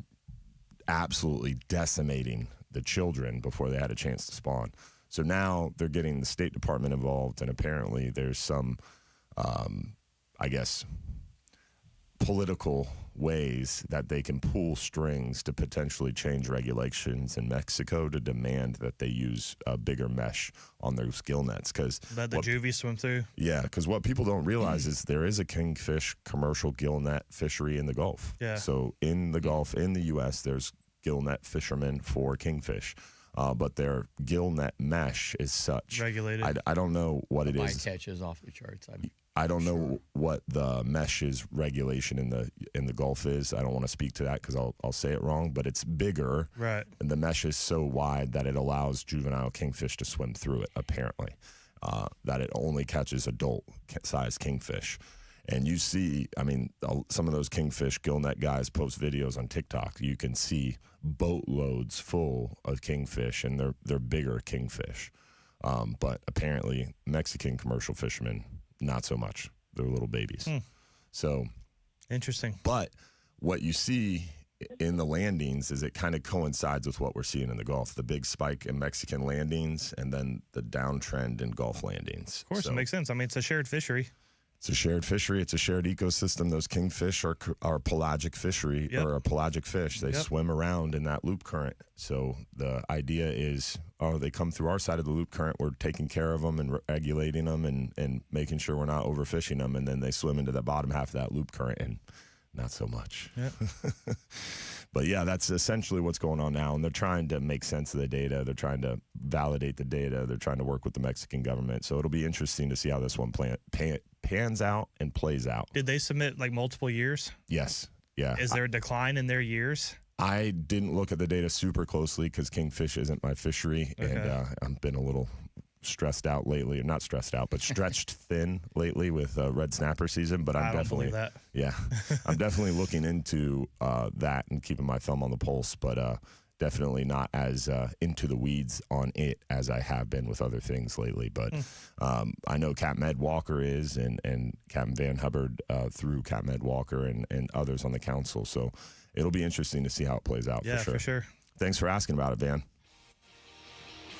absolutely decimating the children before they had a chance to spawn. So now they're getting the State Department involved, and apparently there's some, I guess, political ways that they can pull strings to potentially change regulations in Mexico to demand that they use a bigger mesh on those gill nets. Let the juvie swim through. Yeah, because what people don't realize is there is a kingfish commercial gill net fishery in the Gulf. Yeah. So in the Gulf, in the U.S., there's gill net fishermen for kingfish. But their gill net mesh is such regulated. I don't know what it is. My catch is off the charts. I don't know what the mesh's regulation in the Gulf is. I don't want to speak to that because I'll say it wrong. But it's bigger, right? And the mesh is so wide that it allows juvenile kingfish to swim through it. Apparently, that it only catches adult-sized kingfish. And you see, I mean, some of those kingfish gill net guys post videos on TikTok. You can see boatloads full of kingfish, and they're bigger kingfish. But apparently, Mexican commercial fishermen, not so much. They're little babies. So interesting. But what you see in the landings is it kind of coincides with what we're seeing in the Gulf. The big spike in Mexican landings, and then the downtrend in Gulf landings. Of course, it makes sense. I mean, it's a shared fishery. It's a shared fishery. It's a shared ecosystem. Those kingfish are pelagic fishery or a pelagic fish. They swim around in that loop current. So the idea is, they come through our side of the loop current. We're taking care of them and regulating them and making sure we're not overfishing them. And then they swim into the bottom half of that loop current, and not so much. Yep. But yeah, that's essentially what's going on now. And they're trying to make sense of the data. They're trying to validate the data. They're trying to work with the Mexican government. So it'll be interesting to see how this one pans out and plays out. Did they submit like multiple years? Yes. Yeah. Is there a decline in their years? I didn't look at the data super closely because kingfish isn't my fishery. Okay. And I've been a little stressed out lately, or not stressed out, but stretched thin lately with red snapper season. But I'm definitely, I'm definitely looking into that and keeping my thumb on the pulse. But definitely not as into the weeds on it as I have been with other things lately. But I know Captain Ed Walker is, and Captain Van Hubbard through Captain Ed Walker and others on the council. So it'll be interesting to see how it plays out. Yeah, for sure. Thanks for asking about it, Van.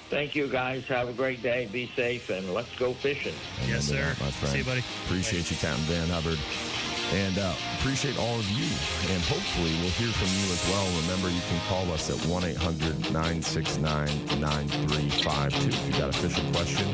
Thank you, guys. Have a great day. Be safe, and let's go fishing. Yes, sir. My friend. See you, buddy. Appreciate you, Captain Van Hubbard. And appreciate all of you, and hopefully we'll hear from you as well. Remember, you can call us at 1-800-969-9352 if you got a fishing question,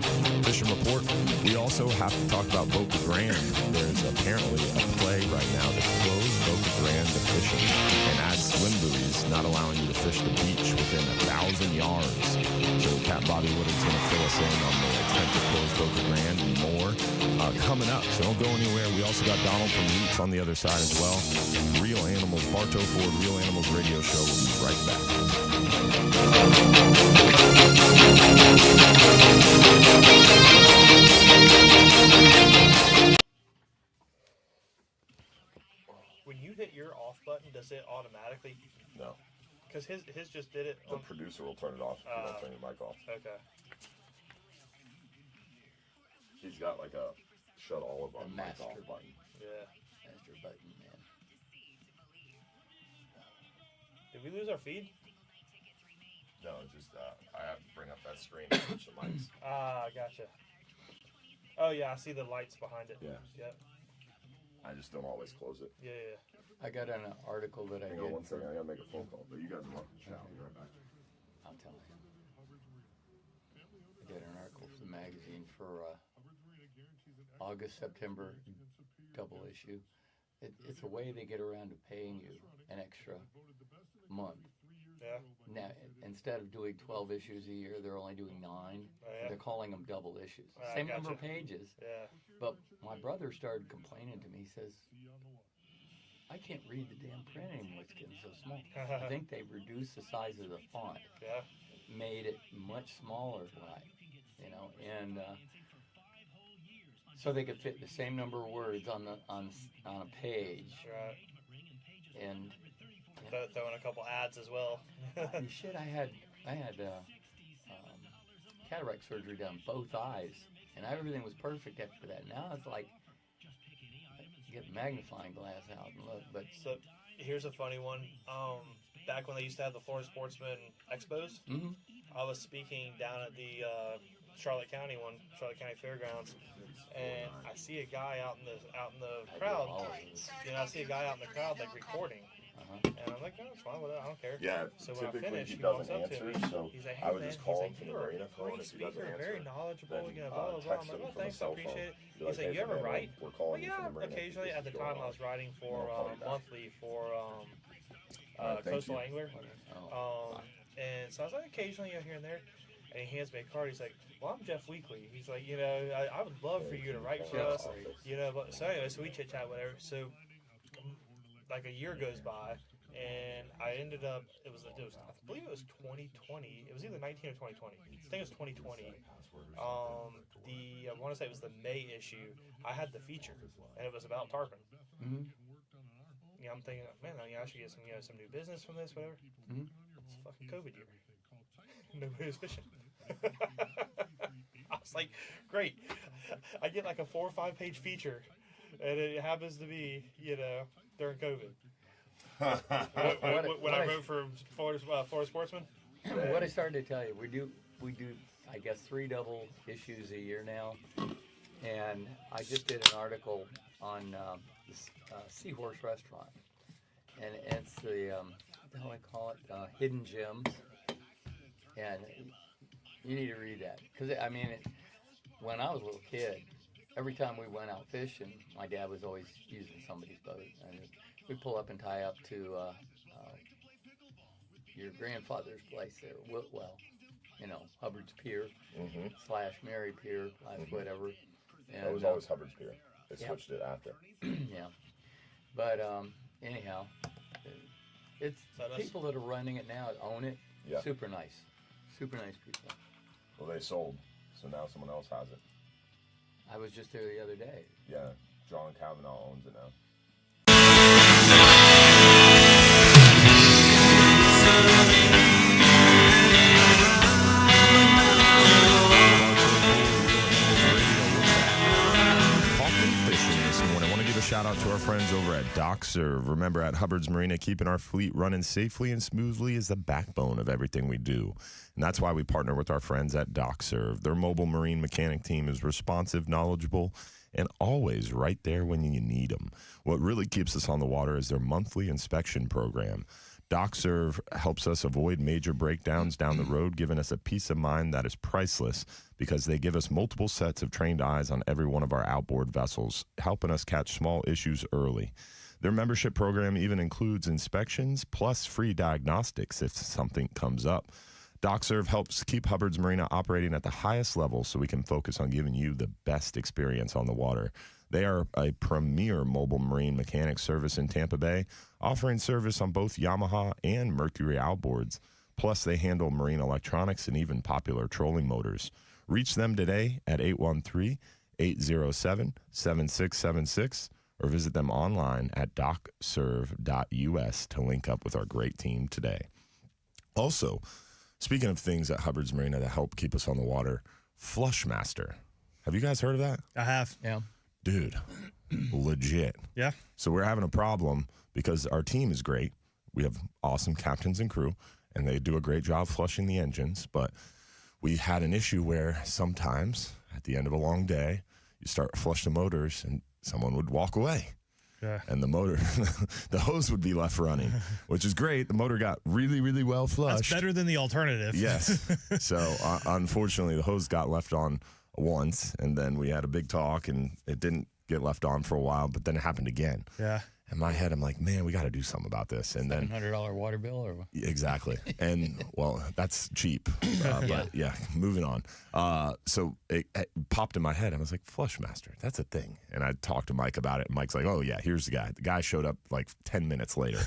fishing report. We also have to talk about Boca Grande. There's apparently a play right now to close Boca Grande to fishing and add swim buoys, not allowing you to fish the beach within 1,000 yards. So Cat Bobby Woodard's going to fill us in on the attempt to close Boca Grande and more coming up. So don't go anywhere. We also got Donald from Roots on the other side as well. Real Animals, Bartow Ford Real Animals Radio Show. We'll be right back. When you hit your off button, does it automatically? No. Because his just did it. The producer will turn it off if you don't turn your mic off. Okay. He's got like a shut all of our mic off button. Yeah. Master button, man. Did we lose our feed? No, just I have to bring up that screen to switch the mics. Gotcha. Oh yeah, I see the lights behind it. Yeah. Yep. I just don't always close it. Yeah. I got an article that I Hang did. on one second, I gotta make a phone call. But you guys are welcome to chat. I'll be right back. I'll tell you. I did an article for the magazine for August, September double issue. It's a way they get around to paying you an extra month. Yeah. Now, instead of doing 12 issues a year, they're only doing 9. Oh, yeah. They're calling them double issues. I Same gotcha. number of pages. Yeah. But my brother started complaining to me. He says, I can't read the damn print anymore. It's getting so small. I think they reduced the size of the font. Yeah. Made it much smaller, and so they could fit the same number of words on a page. Right. And throwing a couple ads as well. you should. I had cataract surgery done, both eyes, and everything was perfect after that. Now it's like get a magnifying glass out and look. But so here's a funny one. Back when they used to have the Florida Sportsman Expos, I was speaking down at the Charlotte County Fairgrounds, and I see a guy out in the crowd. I see a guy out in the crowd like recording. And I'm like, no, it's fine, whatever, I don't care. Yeah, so when I typically finish, he he walks doesn't up to answer, me. so He's like, hey, I would man, just call him he's from like, the you're Marina a phone great if he doesn't speaker, answer. very knowledgeable, Then, blah, blah, blah. text I'm like, him well, thanks, from I the cell appreciate it. phone. Be He's like, like, hey, you ever man, write? we're calling you yeah, from the Marina. occasionally. At the time, I was writing for monthly for Coastal Angler. And so I was like, occasionally here and there. And he hands me a card. He's like, well, I'm Jeff Weekly. He's like, I would love for you to write for us. But so anyway, so we chit chat, whatever. So like a year goes by, and I ended up. I believe it was 2020. It was either 19 or 2020. I think it was 2020. I want to say it was the May issue. I had the feature, and it was about tarpon. I'm thinking, man, I should get some new business from this, whatever. It's fucking COVID year. Nobody was fishing. I was like, great. I get like a 4 or 5 page feature, and it happens to be, during COVID. when I wrote for Florida Sportsman. What I started to tell you, we do, I guess, 3 double issues a year now, and I just did an article on Seahorse Restaurant, and it's the what the hell I call it, Hidden Gems, and you need to read that because when I was a little kid, every time we went out fishing, my dad was always using somebody's boat, and we'd pull up and tie up to your grandfather's place there, Hubbard's Pier / Mary Pier / whatever. And it was always Hubbard's Pier. They switched it after. Yeah, but anyhow, it's people that are running it now own it. Yeah. Super nice people. Well, they sold, so now someone else has it. I was just there the other day. Yeah, John Kavanaugh owns it now. Talking fishing this morning. I want to give a shout out to our friends over at DocServe. Remember, at Hubbard's Marina, keeping our fleet running safely and smoothly is the backbone of everything we do. And that's why we partner with our friends at DocServe. Their mobile marine mechanic team is responsive, knowledgeable, and always right there when you need them. What really keeps us on the water is their monthly inspection program. DocServe helps us avoid major breakdowns down the road, giving us a peace of mind that is priceless because they give us multiple sets of trained eyes on every one of our outboard vessels, helping us catch small issues early. Their membership program even includes inspections plus free diagnostics if something comes up. DocServe helps keep Hubbard's Marina operating at the highest level so we can focus on giving you the best experience on the water. They are a premier mobile marine mechanic service in Tampa Bay, offering service on both Yamaha and Mercury outboards. Plus, they handle marine electronics and even popular trolling motors. Reach them today at 813-807-7676 or visit them online at docserve.us to link up with our great team today. Also, speaking of things at Hubbard's Marina that help keep us on the water, Flushmaster. Have you guys heard of that? I have. Yeah. Dude, legit. Yeah. So we're having a problem because our team is great. We have awesome captains and crew, and they do a great job flushing the engines. But we had an issue where sometimes at the end of a long day, you start to flush the motors and someone would walk away. Yeah. And the motor, the hose would be left running, which is great. The motor got really, really well flushed. That's better than the alternative. Yes. So unfortunately, the hose got left on once, and then we had a big talk, and it didn't get left on for a while, but then it happened again. Yeah. In my head, I'm like, man, we got to do something about this. And then $700 water bill or what? Exactly. And well, that's cheap. But yeah, moving on. So it popped in my head. I was like, Flushmaster, that's a thing. And I talked to Mike about it. And Mike's like, oh yeah, here's the guy. The guy showed up like 10 minutes later.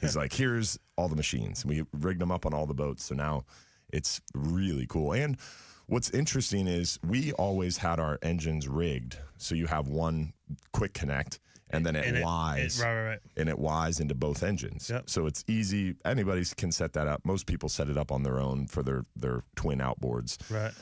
He's like, here's all the machines. We rigged them up on all the boats. So now it's really cool. And what's interesting is we always had our engines rigged. So you have one quick connect, and then it lies. Right. And it lies into both engines. Yep. So it's easy. Anybody can set that up. Most people set it up on their own for their twin outboards. Right.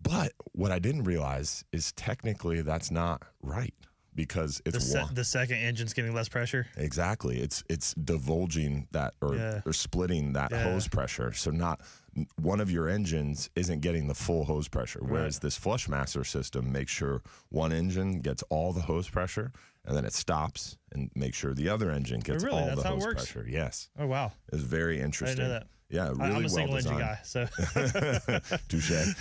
But what I didn't realize is technically that's not right because it's the second engine's getting less pressure. Exactly. It's divulging that or splitting that hose pressure. So not one of your engines isn't getting the full hose pressure, whereas this Flushmaster system makes sure one engine gets all the hose pressure, and then it stops and makes sure the other engine gets all the hose pressure. Yes. Oh, wow. It's very interesting. I didn't know that. Yeah, really I'm a single well-designed. engine guy, so. Touche.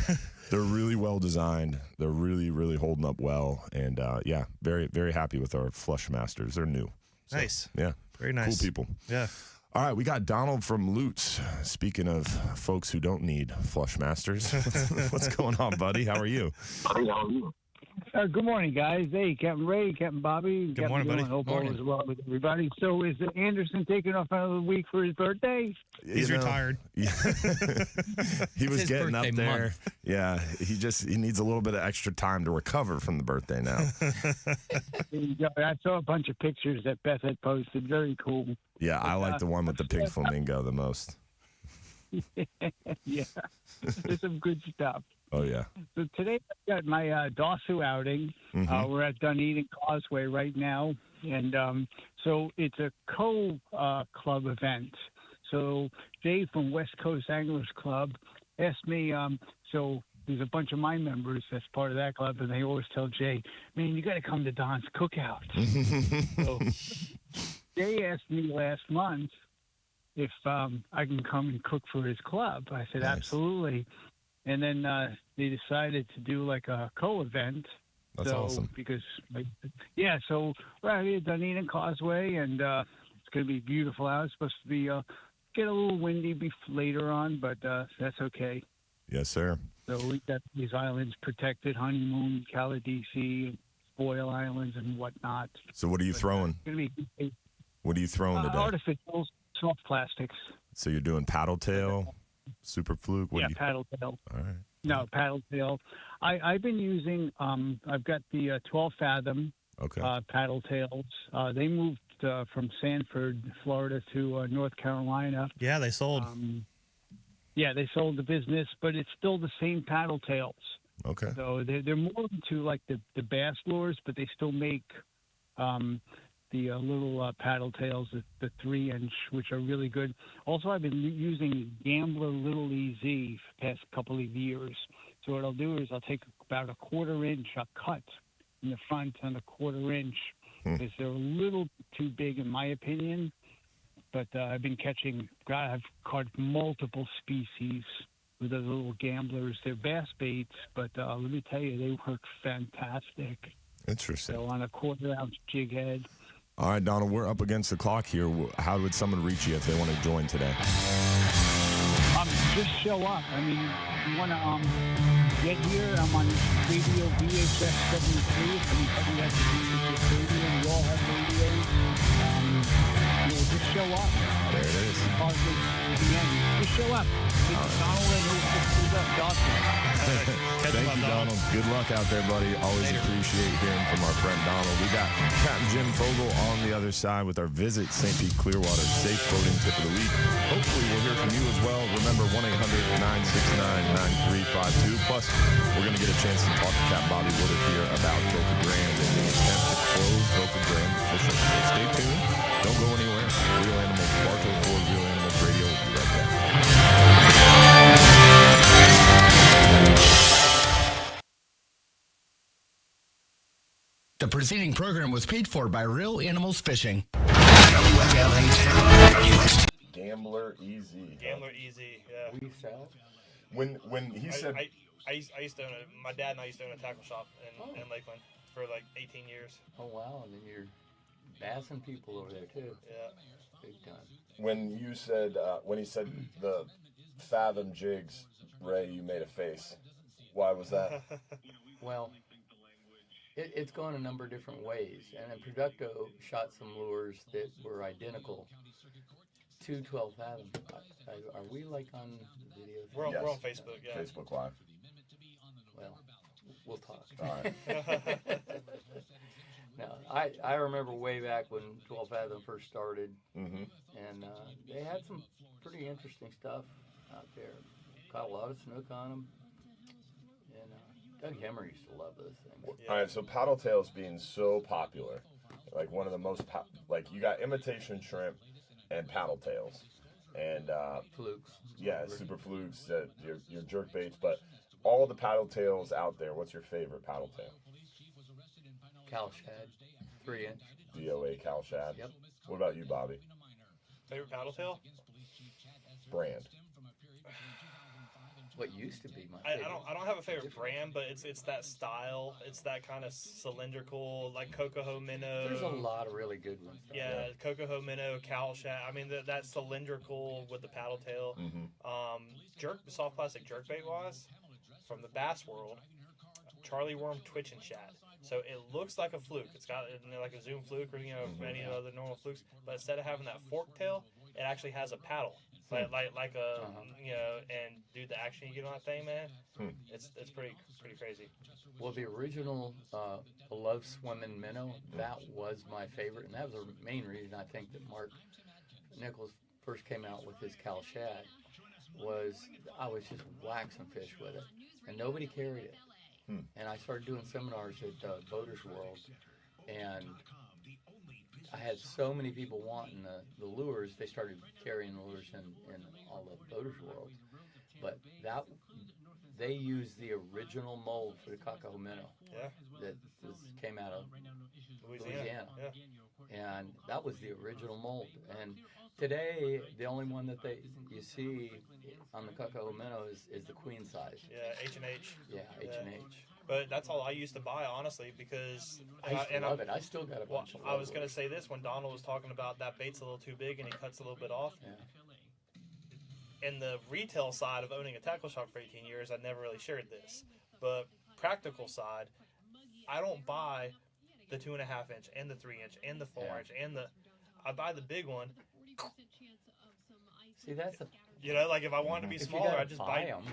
They're really well designed. They're really, really holding up well. And yeah, very, very happy with our Flushmasters. They're new. So, nice. Yeah. Very nice. Cool people. Yeah. All right, we got Donald from Lutz. Speaking of folks who don't need Flushmasters, what's going on, buddy? How are you? Good morning, guys. Hey, Captain Ray, Captain Bobby. Good morning, buddy. Hope all is well with everybody. So is Anderson taking off another week for his birthday? He's retired. Yeah. He was his getting up birthday there. month. Yeah, he needs a little bit of extra time to recover from the birthday now. There you go. I saw a bunch of pictures that Beth had posted. Very cool. Yeah, I like the one with the pink flamingo the most. Yeah, there's some good stuff. Oh, yeah. So today I've got my Dawsu outing. We're at Dunedin Causeway right now. And so it's a co-club event. So Dave from West Coast Anglers Club asked me, so there's a bunch of my members that's part of that club, and they always tell Jay, man, you got to come to Don's Cookout. So Jay asked me last month if I can come and cook for his club. I said, absolutely. And then they decided to do like a co-event. That's awesome. Because, so we're out here at Dunedin Causeway, and it's going to be beautiful out. It's supposed to be get a little windy later on, but that's okay. Yes, sir. So we got these islands protected: Honeymoon, Caladisi, Spoil Islands, and whatnot. So what are you throwing? What are you throwing today? Artificials, soft plastics. So you're doing paddle tail, super fluke? Paddle tail. All right. No, paddle tail. I've been using, I've got the 12 Fathom paddle tails. They moved from Sanford, Florida to North Carolina. Yeah, they sold. They sold the business, but it's still the same paddle tails. Okay. So they're more into like the bass lures, but they still make the little paddle tails, the 3-inch, which are really good. Also, I've been using Gambler Little EZ for the past couple of years. So what I'll do is I'll take about a 1/4 inch, I'll cut in the front and a 1/4 inch, because they're a little too big in my opinion. But I've been catching, I've caught multiple species with those little gamblers. They're bass baits, but let me tell you, they work fantastic. Interesting. So on a 1/4 ounce jig head. All right, Donald, we're up against the clock here. How would someone reach you if they want to join today? Just show up. I mean, if you want to get here, I'm on radio VHS 73. If anybody has a VHS radio, we all have radios. Just show up. There it is. Just show up. Donald and his Dawson. Thank you, Donald. Good luck out there, buddy. Always appreciate hearing from our friend Donald. We got Captain Jim Fogle on the other side with our Visit St. Pete Clearwater Safe Boating Tip of the Week. Hopefully we'll hear from you as well. Remember, 1-800-969-9352. Plus, we're going to get a chance to talk to Captain Bobby Woodard here about Boca Grande and the attempt to close Boca Grande officially. So stay tuned. Don't go anywhere. Real Animals, Bartow for Real Animals Radio. We'll be right back. The preceding program was paid for by Real Animals Fishing. Gambler Easy. Gambler Easy, yeah. We sell? When he said... I used to own my dad and I used to own a tackle shop in Lakeland for like 18 years. Oh, wow. And then you're bassing people over there, too. Yeah. Big time. When you said, when he said the Fathom jigs, Ray, you made a face. Why was that? Well, it's gone a number of different ways. And then Producto shot some lures that were identical to 12 Fathom. Are we like on video? We're on Facebook, yeah. Facebook Live. Well, we'll talk. All right. Now, I remember way back when 12 Fathom first started, and they had some pretty interesting stuff out there. Caught a lot of snook on them, and Doug Hemmer used to love those things. Yeah. All right, so paddle tails being so popular, like one of the most, like you got imitation shrimp and paddle tails, and flukes. Yeah, super flukes, your jerk baits, but all the paddle tails out there, what's your favorite paddle tail? Cal shad, 3-inch. DOA Cal shad. Yep. What about you, Bobby? Favorite paddle tail? Brand. What used to be my favorite. I don't have a favorite brand, but it's that style. It's that kind of cylindrical, like Cocoa Minnow. There's a lot of really good ones. Yeah, Cocoa Minnow, Cal shad. I mean, that cylindrical with the paddle tail. Soft plastic jerkbait wise, from the bass world, Charlie Worm Twitch and Shad. So it looks like a fluke. It's got like a zoom fluke or any other normal flukes, but instead of having that fork tail, it actually has a paddle, like a and dude, the action you get on that thing, man, it's pretty crazy. Well, the original Love Swimming Minnow, that was my favorite, and that was the main reason I think that Mark Nichols first came out with his Cal shad. Was I was just waxing fish with it, and nobody carried it. And I started doing seminars at Boaters World, and I had so many people wanting the lures, they started carrying the lures in all the Boaters World. But they used the original mold for the Cocoa Minnow that came out of Louisiana. Yeah. And that was the original mold. And today, the only one that you see on the Cocoa Minnow is the queen size. Yeah, H&H. Yeah, H&H. But that's all I used to buy, honestly, because... I used to love it. I still got a bunch of I was going to say this when Donald was talking about that bait's a little too big and he cuts a little bit off. Yeah. In the retail side of owning a tackle shop for 18 years, I never really shared this. But practical side, I don't buy the 2.5-inch and the 3-inch and the 4-inch and I buy the big one. See, that's like if I wanted to be smaller, I just buy them.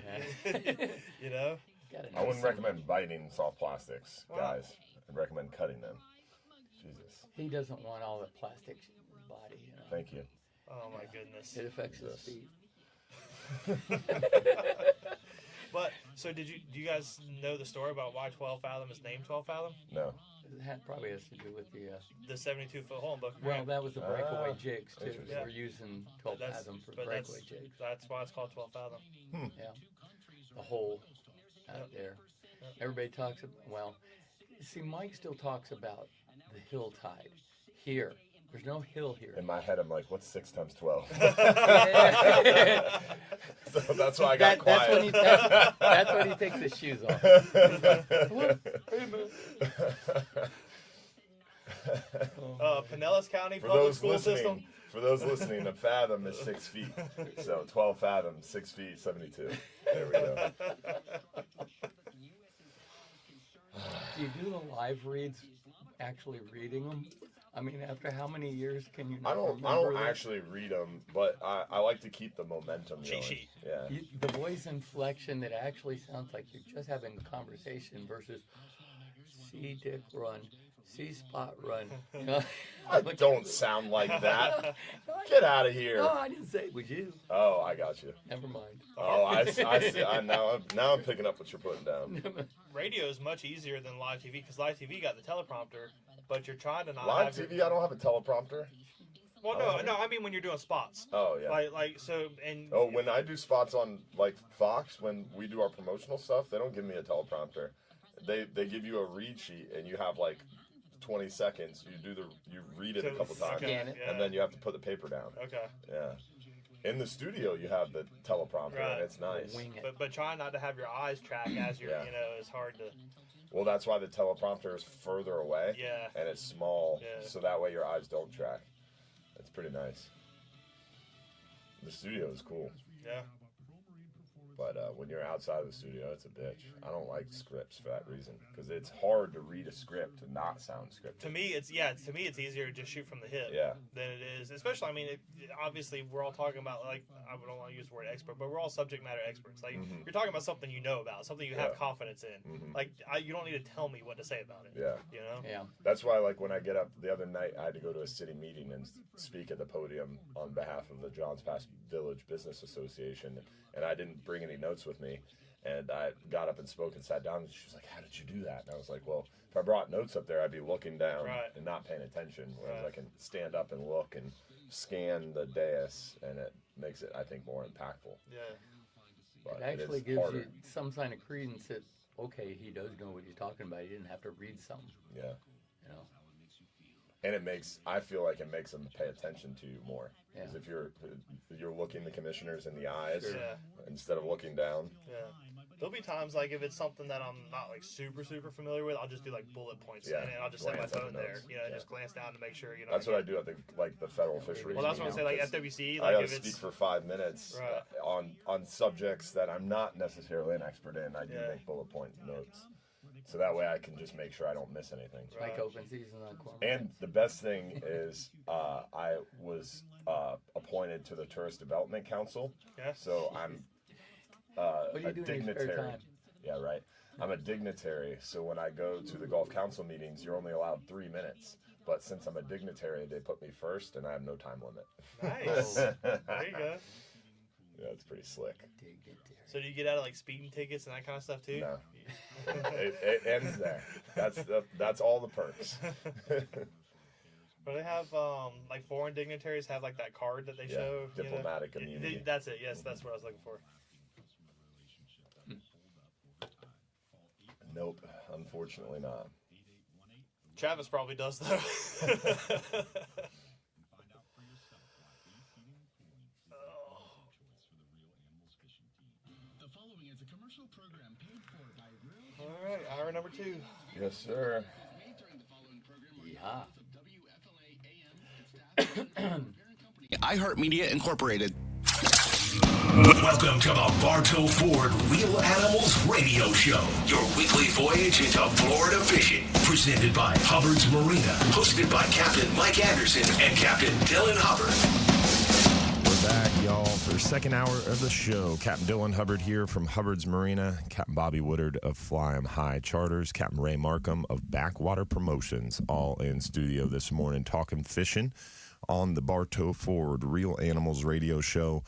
I wouldn't recommend biting soft plastics, guys. I'd recommend cutting them. Jesus. He doesn't want all the plastic body. Thank you. Oh my goodness. It affects his feet. But so do you guys know the story about why 12 Fathom is named 12 Fathom? No. That probably has to do with the 72-foot hole in Boca Well, Grande. that was the breakaway jigs too. Yeah. We're using 12 fathom for the breakaway jigs. That's why it's called 12 Fathom. Yeah, the hole out there. Everybody talks about. Well, see, Mike still talks about the hill tide. Here, there's no hill here. In my head, I'm like, what's 6 times 12? So that's why I got quiet. That's when he takes his shoes off. Pinellas County Public School System. For those listening, a fathom is 6 feet. So 12 fathoms, 6 feet, 72. There we go. Do you do the live reads, actually reading them? I mean, after how many years can you not remember I don't them? actually read them, but I like to keep the momentum going. Yeah. The voice inflection, it actually sounds like you're just having a conversation versus see Dick run, see Spot run. You know? I don't sound like that. Get out of here. No, I didn't say it was you. Oh, I got you. Never mind. Oh, I see. Now I'm picking up what you're putting down. Radio is much easier than live TV because live TV got the teleprompter, but you're trying to not Live have TV, I don't have a teleprompter. Well, no, I mean when you're doing spots. Oh, yeah. Like so, and Oh, when I do spots on like Fox, when we do our promotional stuff, they don't give me a teleprompter. They give you a read sheet and you have like 20 seconds. You read it a couple times, and then you have to put the paper down. Okay. Yeah. In the studio, you have the teleprompter, and it's nice. But trying not to have your eyes track as you're, is hard to. Well, that's why the teleprompter is further away. Yeah. And it's small, Yeah. so that way your eyes don't track. It's pretty nice. The studio is cool. Yeah. But when you're outside of the studio, it's a bitch. I don't like scripts for that reason because it's hard to read a script and not sound scripted. To me, it's easier to just shoot from the hip than it is. Especially, I mean, obviously, we're all talking about, like, I don't want to use the word expert, but we're all subject matter experts. Like, you're talking about something you know about, something you have confidence in. Like, you don't need to tell me what to say about it. Yeah. You know? Yeah. That's why, like, when I get up the other night, I had to go to a city meeting and speak at the podium on behalf of the Johns Pass Village Business Association, and I didn't bring any notes with me. And I got up and spoke and sat down, and she was like, "How did you do that?" And I was like, "Well, if I brought notes up there, I'd be looking down and not paying attention, whereas I can stand up and look and scan the dais, and it makes it, I think, more impactful." Yeah. But it actually is gives harder. you some sign of credence that, okay, he does know what he's talking about. He didn't have to read something. Yeah. You know. And I feel like it makes them pay attention to you more. Because Yeah. if you're looking the commissioners in the eyes Yeah. instead of looking down. Yeah. There'll be times, like, if it's something that I'm not, like, super familiar with, I'll just do, like, bullet points. Yeah. And I'll just set my Glance at the phone there. notes. You know, Yeah. just glance down to make sure, you know. That's what I do at the federal fisheries. Well, that's what I say, like, 'cause FWC. I Like, gotta if it's speak for 5 minutes on subjects that I'm not necessarily an expert in. I do make bullet point notes. So that way I can just make sure I don't miss anything. Like open season on corn. And the best thing is I was appointed to the Tourist Development Council. Yeah. So I'm What do you a do in your spare dignitary. time? Yeah, right. I'm a dignitary, so when I go to the Gulf Council meetings, you're only allowed 3 minutes. But since I'm a dignitary, they put me first, and I have no time limit. Nice. There you go. Yeah, it's pretty slick. So do you get out of, like, speeding tickets and that kind of stuff, too? No. it ends there. That's all the perks. But they have, like, foreign dignitaries have, like, that card that they show. Diplomatic immunity. That's it. Yes, that's what I was looking for. Nope, unfortunately not. Travis probably does, though. All right, hour number 2. Yes, sir. Yeah. iHeartMedia Incorporated. Welcome to the Bartow Ford Real Animals Radio Show, your weekly voyage into Florida fishing. Presented by Hubbard's Marina, hosted by Captain Mike Anderson and Captain Dylan Hubbard. We're back, y'all, for second hour of the show. Captain Dylan Hubbard here from Hubbard's Marina, Captain Bobby Woodard of Fly 'em High Charters, Captain Ray Markham of Backwater Promotions, all in studio this morning talking fishing on the Bartow Ford Real Animals Radio Show.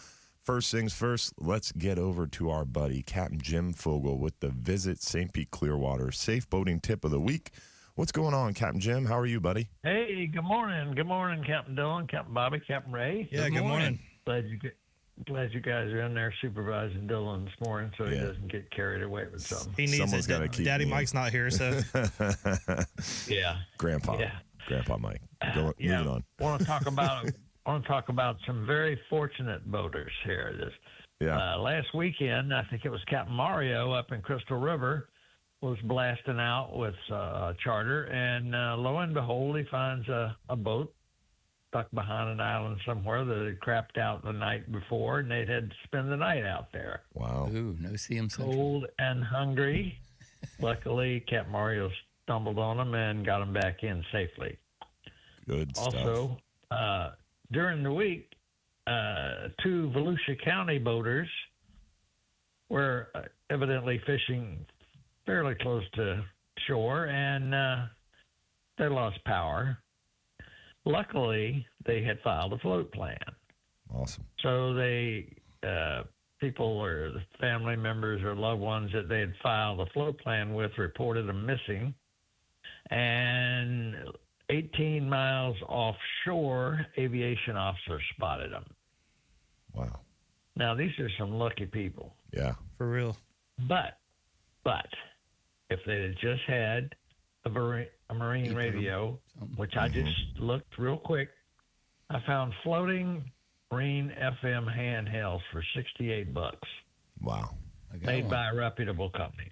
First things first, let's get over to our buddy, Captain Jim Fogel, with the Visit St. Pete Clearwater Safe Boating Tip of the Week. What's going on, Captain Jim? How are you, buddy? Hey, good morning. Good morning, Captain Dillon, Captain Bobby, Captain Ray. Yeah, good morning. Glad you guys are in there supervising Dillon this morning so he doesn't get carried away with something. He needs Someone's gotta it. keep Daddy me in. Mike's not here, so. Yeah. Grandpa. Yeah. Grandpa Mike. Moving on. Want to talk about some very fortunate boaters here. Last weekend, I think it was Captain Mario up in Crystal River was blasting out with a charter, and lo and behold, he finds a boat stuck behind an island somewhere that had crapped out the night before, and they'd had to spend the night out there. Wow. Ooh, no CM Central. Cold and hungry. Luckily, Captain Mario stumbled on them and got them back in safely. Good stuff. Also, during the week, 2 Volusia County boaters were evidently fishing fairly close to shore, and they lost power. Luckily, they had filed a float plan. Awesome. So they, people or the family members or loved ones that they had filed a float plan with reported them missing. And 18 miles offshore, aviation officers spotted them. Wow. Now, these are some lucky people. Yeah. For real. But if they had just had a marine radio, which I just looked real quick, I found floating marine FM handhelds for $68. Wow. Made by a reputable company.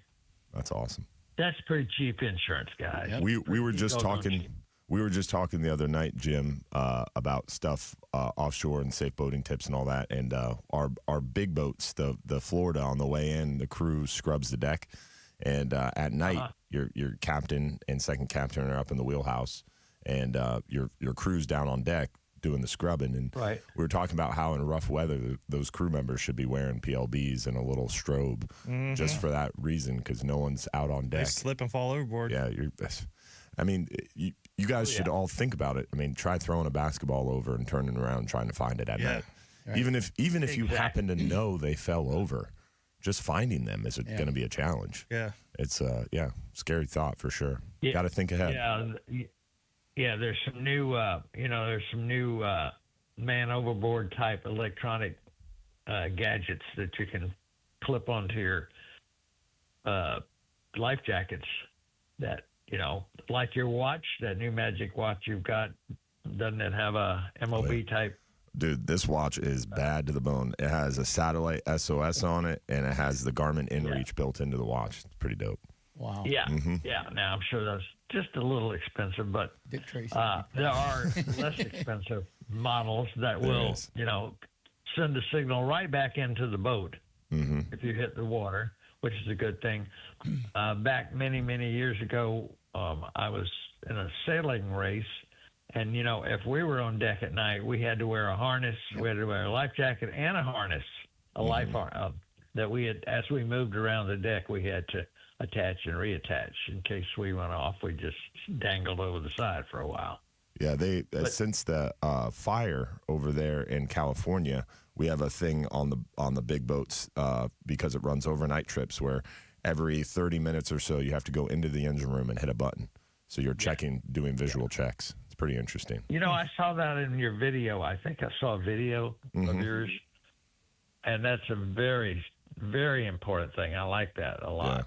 That's awesome. That's pretty cheap insurance, guys. Yep. We were just talking. We were just talking the other night, Jim, about stuff offshore and safe boating tips and all that. And our big boats, the Florida, on the way in, the crew scrubs the deck, and at night, your captain and second captain are up in the wheelhouse, and your crew's down on deck doing the scrubbing. And right. we were talking about how in rough weather those crew members should be wearing PLBs and a little strobe, just for that reason, because no one's out on deck. They slip and fall overboard. Yeah, you guys should all think about it. I mean, try throwing a basketball over and turning around trying to find it at night. Right. Even if you happen to know they fell over, just finding them is going to be a challenge. Yeah. It's scary thought for sure. Yeah. Got to think ahead. Yeah, there's some new man overboard type electronic gadgets that you can clip onto your life jackets that, like your watch, that new Magic watch you've got, doesn't it have a MOB type? Dude, this watch is bad to the bone. It has a satellite SOS on it, and it has the Garmin InReach built into the watch. It's pretty dope. Wow. Yeah, yeah. Now, I'm sure that's just a little expensive, but Dick Tracy. there are less expensive models that will, send a signal right back into the boat if you hit the water, which is a good thing. Back many, many years ago, I was in a sailing race, and, if we were on deck at night, we had to wear a harness. Yep. We had to wear a life jacket and a harness, life that we had, as we moved around the deck, we had to attach and reattach in case we went off. We just dangled over the side for a while. Yeah, since the fire over there in California, we have a thing on the big boats because it runs overnight trips where every 30 minutes or so you have to go into the engine room and hit a button. So you're doing visual checks. It's pretty interesting. I saw that in your video. I think I saw a video of yours, and that's a very, very important thing. I like that a lot.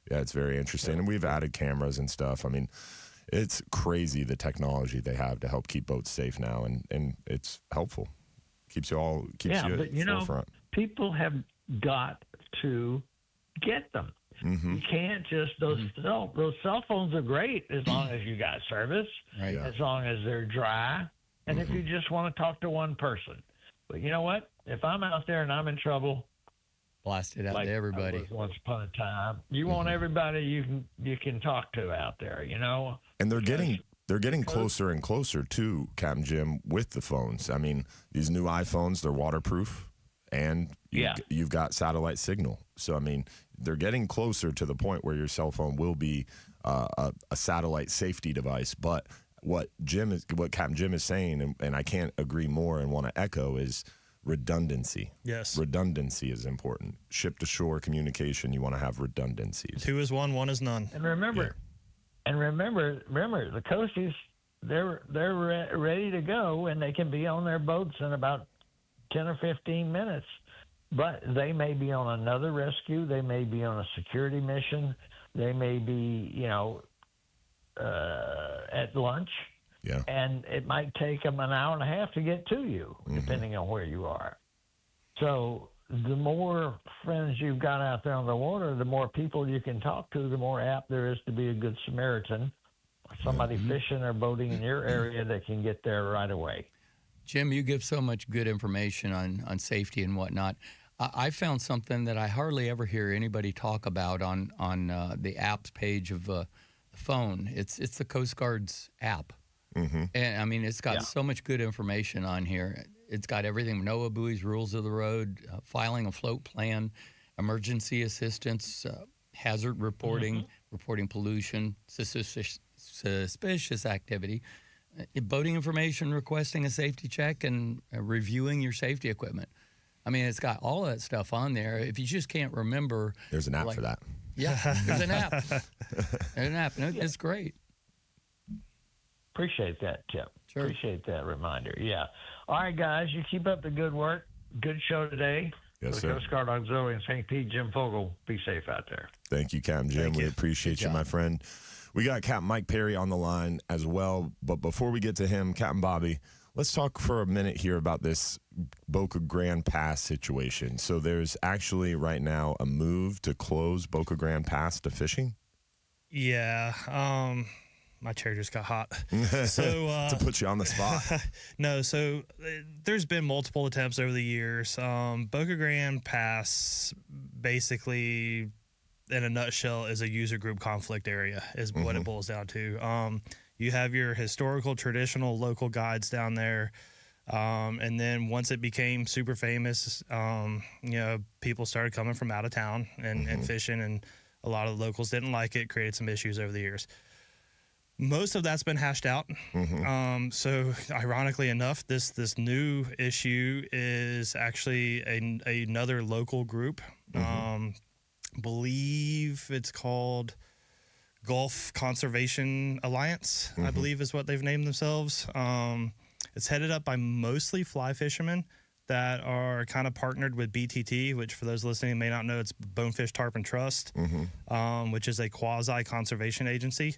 Yeah, it's very interesting. And we've added cameras and stuff. I mean, it's crazy the technology they have to help keep boats safe now, and it's helpful. Keeps you at the forefront. People have got to get them. You can't just those cell phones are great as long as you got service, as long as they're dry, and if you just want to talk to one person. But you know what? If I'm out there and I'm in trouble, blast it out to everybody. Once upon a time, you want everybody you can talk to out there, And they're getting closer and closer to Captain Jim with the phones. I mean, these new iPhones, they're waterproof, and you've got satellite signal. So I mean, they're getting closer to the point where your cell phone will be a satellite safety device. But what Captain Jim is saying, and I can't agree more and want to echo, is redundancy. Yes. Redundancy is important. Ship to shore communication, you want to have redundancies. 2 is 1, 1 is none. And remember, the coasties, they're ready to go, and they can be on their boats in about 10 or 15 minutes. But they may be on another rescue. They may be on a security mission. They may be, at lunch. Yeah. And it might take them an hour and a half to get to you, depending on where you are. So the more friends you've got out there on the water, the more people you can talk to, the more apt there is to be a good Samaritan, somebody fishing or boating in your area that can get there right away. Jim, you give so much good information on safety and whatnot. I found something that I hardly ever hear anybody talk about on the apps page of the phone. It's the Coast Guard's app. And I mean, it's got so much good information on here. It's got everything: NOAA buoys, rules of the road, filing a float plan, emergency assistance, hazard reporting, reporting pollution, suspicious activity, boating information, requesting a safety check, and reviewing your safety equipment. I mean, it's got all that stuff on there. If you just can't remember, there's an app for that. Yeah, there's an app. There's an app. And it's great. Appreciate that, Tip. Sure. Appreciate that reminder. Yeah. All right, guys, you keep up the good work. Good show today. Yes, For sir. the Coast Guard Auxiliary in St. Pete, Jim Fogel. Be safe out there. Thank you, Captain Jim. We appreciate you, my friend. We got Captain Mike Perry on the line as well. But before we get to him, Captain Bobby, let's talk for a minute here about this Boca Grande Pass situation. So there's actually right now a move to close Boca Grande Pass to fishing? Yeah. My chair just got hot. So to put you on the spot. No, so there's been multiple attempts over the years. Boca Grande Pass, basically, in a nutshell, is a user group conflict area, is what it boils down to. You have your historical, traditional, local guides down there. And then once it became super famous, people started coming from out of town and fishing, and a lot of the locals didn't like it, created some issues over the years. Most of that's been hashed out. So ironically enough, this new issue is actually another local group. Believe it's called Gulf Conservation Alliance, I believe is what they've named themselves. It's headed up by mostly fly fishermen that are kind of partnered with BTT, which for those listening may not know, it's Bonefish Tarpon Trust, which is a quasi-conservation agency.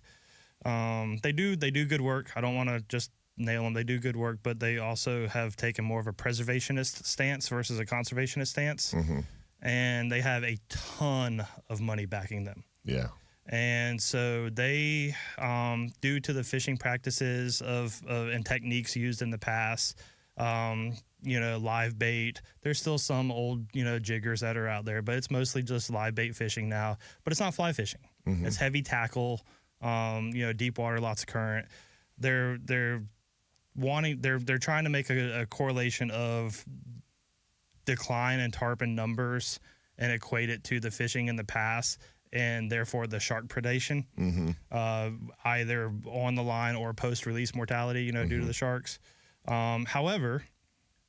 They do good work. I don't want to just nail them. They do good work, but they also have taken more of a preservationist stance versus a conservationist stance. And they have a ton of money backing them. Yeah. And so they, due to the fishing practices and techniques used in the past, live bait, there's still some old, jiggers that are out there, but it's mostly just live bait fishing now. But it's not fly fishing. It's heavy tackle. Deep water, lots of current. They're trying to make a correlation of decline in tarpon numbers and equate it to the fishing in the past, and therefore the shark predation, either on the line or post-release mortality, due to the sharks. However,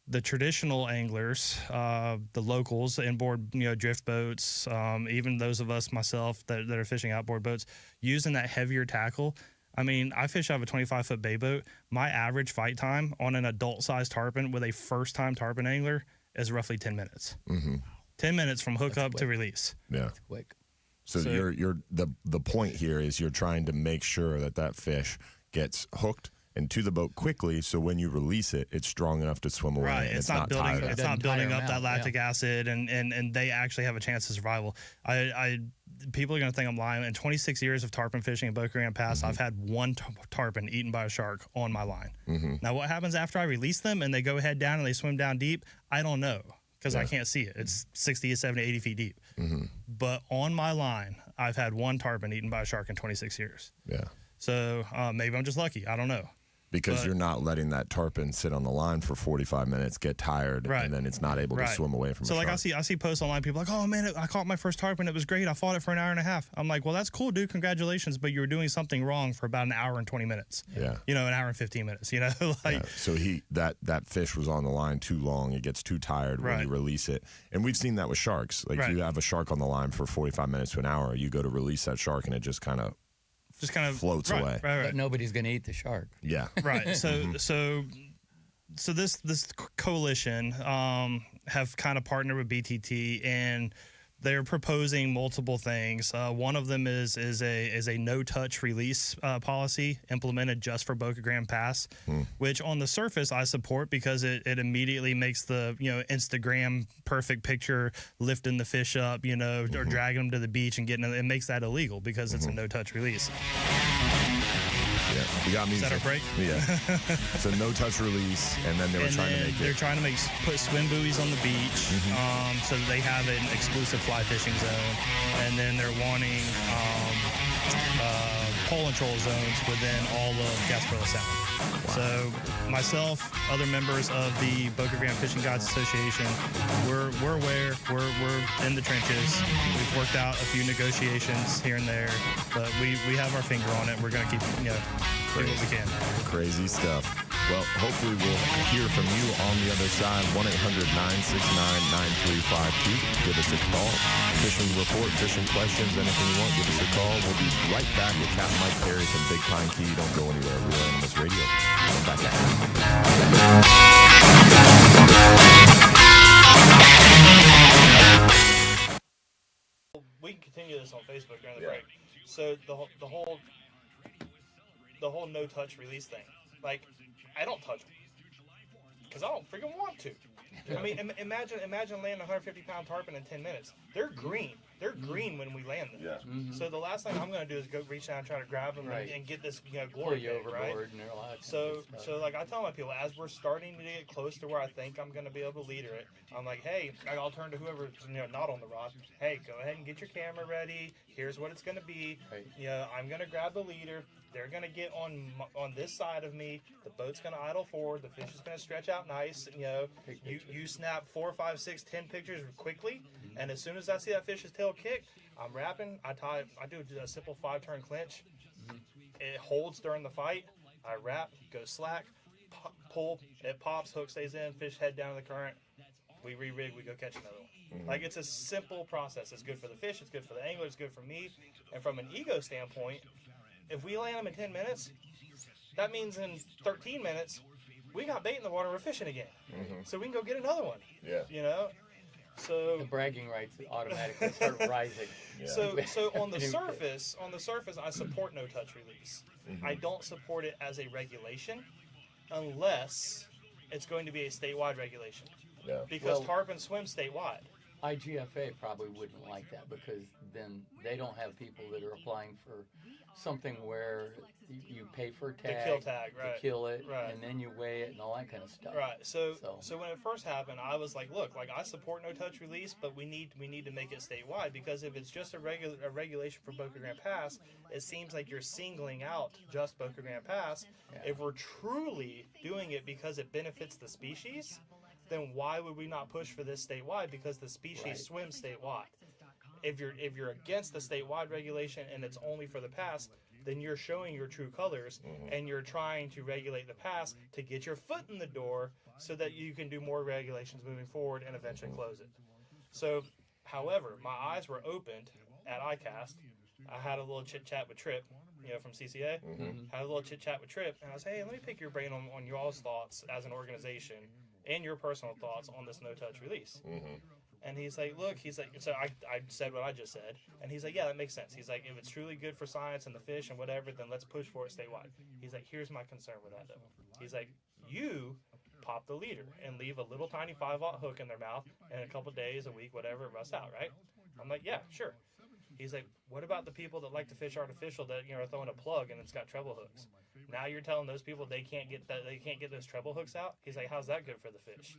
the traditional anglers, the locals, inboard, drift boats, even those of us, myself, that are fishing outboard boats, using that heavier tackle. I mean, I fish out of a 25-foot bay boat. My average fight time on an adult-sized tarpon with a first-time tarpon angler is roughly 10 minutes. 10 minutes from hookup to release. Yeah. That's quick. So you're the point here is you're trying to make sure that fish gets hooked and to the boat quickly, so when you release it, it's strong enough to swim away. Right, and it's not building. tired. It's not building up that lactic acid, and they actually have a chance of survival. People are going to think I'm lying. In 26 years of tarpon fishing in Boca Grande Pass, I've had one tarpon eaten by a shark on my line. Now, what happens after I release them and they go head down and they swim down deep? I don't know, because I can't see it. It's 60 to 70, 80 feet deep. But on my line, I've had one tarpon eaten by a shark in 26 years. Yeah. So maybe I'm just lucky. I don't know. Because you're not letting that tarpon sit on the line for 45 minutes, get tired, and then it's not able to swim away from. So a like shark. I see posts online, people are like, oh man, I caught my first tarpon, it was great, I fought it for an hour and a half. I'm like, well, that's cool, dude, congratulations, but you were doing something wrong for about an hour and 20 minutes. Yeah. You know, an hour and 15 minutes. You know, like. Yeah. So that fish was on the line too long. It gets too tired when you release it, and we've seen that with sharks. Like you have a shark on the line for 45 minutes to an hour, you go to release that shark, and it just kind of floats away. But nobody's going to eat the shark. Yeah. Right. So this coalition have kind of partnered with BTT, and they're proposing multiple things. One of them is a no-touch release policy implemented just for Boca Grande Pass, which on the surface I support because it immediately makes the Instagram perfect picture, lifting the fish up, or dragging them to the beach and getting it makes that illegal because it's a no-touch release. Yeah, you got me. Is that our break? Yeah. So no-touch release, and then they're trying to put swim buoys on the beach, so that they have an exclusive fly fishing zone, and then they're wanting pole and troll zones within all of Gasparilla Sound. Wow. So myself, other members of the Boca Grande Fishing Guides Association, we're aware, we're in the trenches. We've worked out a few negotiations here and there, but we have our finger on it. We're going to keep do what we can. Crazy stuff. Well, hopefully we'll hear from you on the other side. 1-800-969-9352. Give us a call. Fishing report, fishing questions, anything you want, give us a call. We'll be right back with Captain Mike Perry from Big Pine Key. Don't go anywhere. Real Animals Radio. Come back at We can continue this on Facebook during the break. So the whole no-touch release thing. Like, I don't touch them because I don't freaking want to. I mean, imagine landing a 150-pound tarpon in 10 minutes. They're green. They're green when we land them. Yeah. So the last thing I'm going to do is go reach down and try to grab them and get this glory cake, right? So like I tell my people, as we're starting to get close to where I think I'm going to be able to leader it, I'm like, hey, I'll turn to whoever's not on the rod. Hey, go ahead and get your camera ready. Here's what it's going to be. Right. I'm going to grab the leader. They're going to get on this side of me. The boat's going to idle forward. The fish is going to stretch out nice. You snap 4, 5, 6, 10 pictures quickly, and as soon as I see that fish's tail kick, I'm wrapping. I do a simple 5-turn clinch. It holds during the fight. I wrap, go slack, pull. It pops, hook stays in, fish head down in the current. We re-rig, we go catch another one. Like, it's a simple process. It's good for the fish, it's good for the angler, it's good for me. And from an ego standpoint, if we land them in 10 minutes, that means in 13 minutes, we got bait in the water, we're fishing again. So we can go get another one. Yeah. So the bragging rights automatically start rising. So on the surface, I support no touch release. I don't support it as a regulation unless it's going to be a statewide regulation. Yeah. Because tarpon swim statewide. IGFA probably wouldn't like that because then they don't have people that are applying for something where you pay for a tag, the kill tag, right? To kill it, right. And then you weigh it and all that kind of stuff. Right. So when it first happened, I was like, look, I support no touch release, but we need to make it statewide because if it's just a regulation for Boca Grande Pass, it seems like you're singling out just Boca Grande Pass. Yeah. If we're truly doing it because it benefits the species, then why would we not push for this statewide? Because the species swims statewide. If you're against the statewide regulation and it's only for the pass, then you're showing your true colors and you're trying to regulate the pass to get your foot in the door so that you can do more regulations moving forward and eventually close it. So, however, my eyes were opened at ICAST. I had a little chit-chat with Tripp, from 6a-8a. Had a little chit-chat with Tripp, and I was, hey, let me pick your brain on y'all's thoughts as an organization and your personal thoughts on this no-touch release. And he's like, look, so I said what I just said. And he's like, yeah, that makes sense. He's like, if it's truly good for science and the fish and whatever, then let's push for it statewide. He's like, here's my concern with that, though. He's like, you pop the leader and leave a little tiny 5-aught hook in their mouth, and in a couple days, a week, whatever, it rusts out, right? I'm like, yeah, sure. He's like, what about the people that like to fish artificial that, are throwing a plug and it's got treble hooks? Now you're telling those people they can't get those treble hooks out? He's like, how's that good for the fish?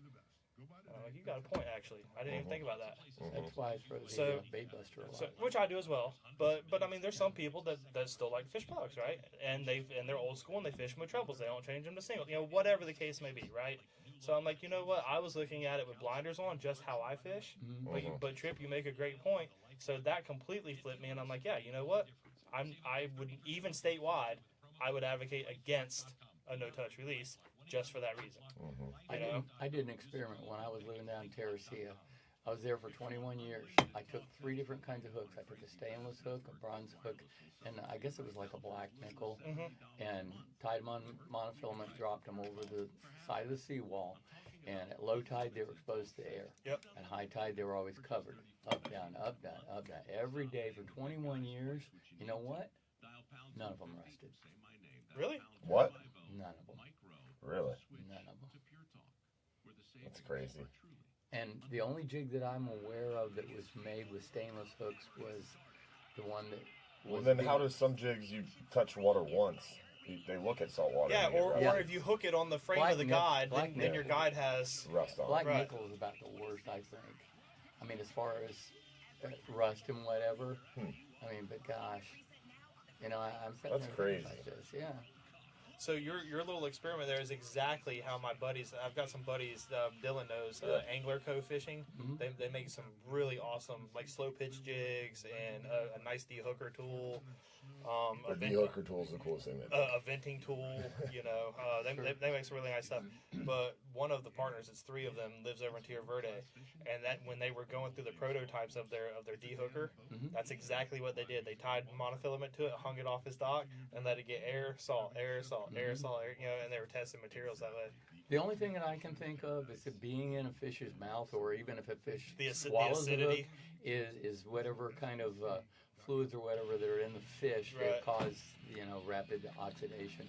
I'm like, you got a point, actually. I didn't even think about that. That's why I throw the bait buster a lot. Which I do as well. But I mean, there's some people that still like to fish plugs, right? And they're old school and they fish them with trebles. They don't change them to singles. You know, whatever the case may be, right? So I'm like, you know what? I was looking at it with blinders on, just how I fish. But Trip, you make a great point. So that completely flipped me, and I'm like, yeah, you know what? I would, even statewide, I would advocate against a no-touch release just for that reason. I did an experiment when I was living down in Terracea. I was there for 21 years. I took 3 different kinds of hooks. I took a stainless hook, a bronze hook, and I guess it was like a black nickel, and tied them on monofilament, dropped them over the side of the seawall. And at low tide, they were exposed to air. At high tide, they were always covered. Up, down, up, down, up, down. Every day for 21 years. You know what? None of them rusted. Really? What? None of them. Really? None of them. That's crazy. And the only jig that I'm aware of that was made with stainless hooks was the one that was... Well, then how does some jigs you touch water once? They look at salt water. Yeah, or if you hook it on the frame of the guide, then your guide has rust on it. Black nickel is about the worst, I think. I mean, as far as rust and whatever. I mean, but gosh, you know, I'm sitting That's there crazy. like this. Yeah. So your little experiment there is exactly how my buddies. I've got some buddies. Dylan knows Angler Co Fishing. They make some really awesome like slow pitch jigs and a nice de-hooker tool. The de-hooker tool is the coolest thing. A venting tool, you know. They make some really nice stuff. But one of the partners, it's 3 of them, lives over in Tierra Verde, and that when they were going through the prototypes of their de-hooker, that's exactly what they did. They tied monofilament to it, hung it off his dock, and let it get air, salt, air, salt, air, salt, air, you know. And they were testing materials that way. The only thing that I can think of is it being in a fish's mouth, or even if a fish the swallows the hook, acidity is whatever kind of fluids or whatever that are in the fish that cause, you know, rapid oxidation.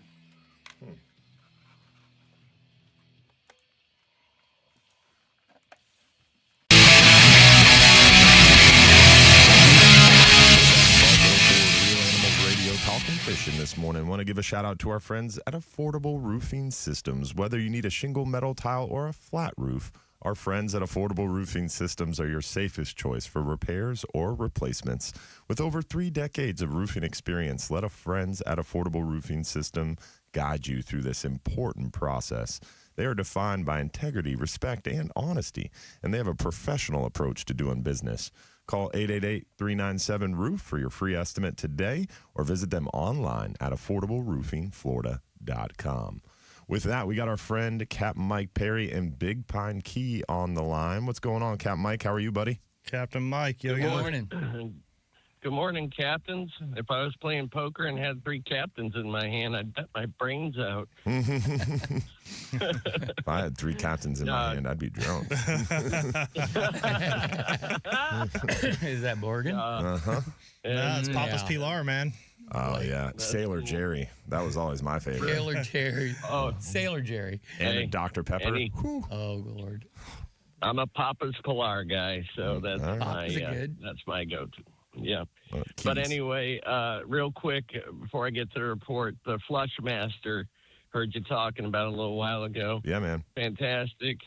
Talking fishing this morning. Want to give a shout out to our friends at Affordable Roofing Systems. Whether you need a shingle, metal tile, or a flat roof, our friends at Affordable Roofing Systems are your safest choice for repairs or replacements. With over 3 decades of roofing experience, let our friends at Affordable Roofing System guide you through this important process. They are defined by integrity, respect, and honesty, and they have a professional approach to doing business. Call 888-397-ROOF for your free estimate today, or visit them online at affordableroofingflorida.com. With that, we got our friend Capt Mike Perry in Big Pine Key on the line. What's going on, Capt Mike? How are you, buddy? Captain Mike, yo. Good morning. Good morning, captains. If I was playing poker and had 3 captains in my hand, I'd bet my brains out. If I had 3 captains in my hand, I'd be drunk. Is that Morgan? Nah, it's Papa's Pilar, man. Oh, yeah. Sailor Jerry. That was always my favorite. Sailor Jerry. Sailor Jerry. And a Dr. Pepper. Oh, Lord. I'm a Papa's Pilar guy, so that's that's my go-to. Yeah. But anyway, real quick, before I get to the report, the Flushmaster, heard you talking about a little while ago. Yeah, man. Fantastic.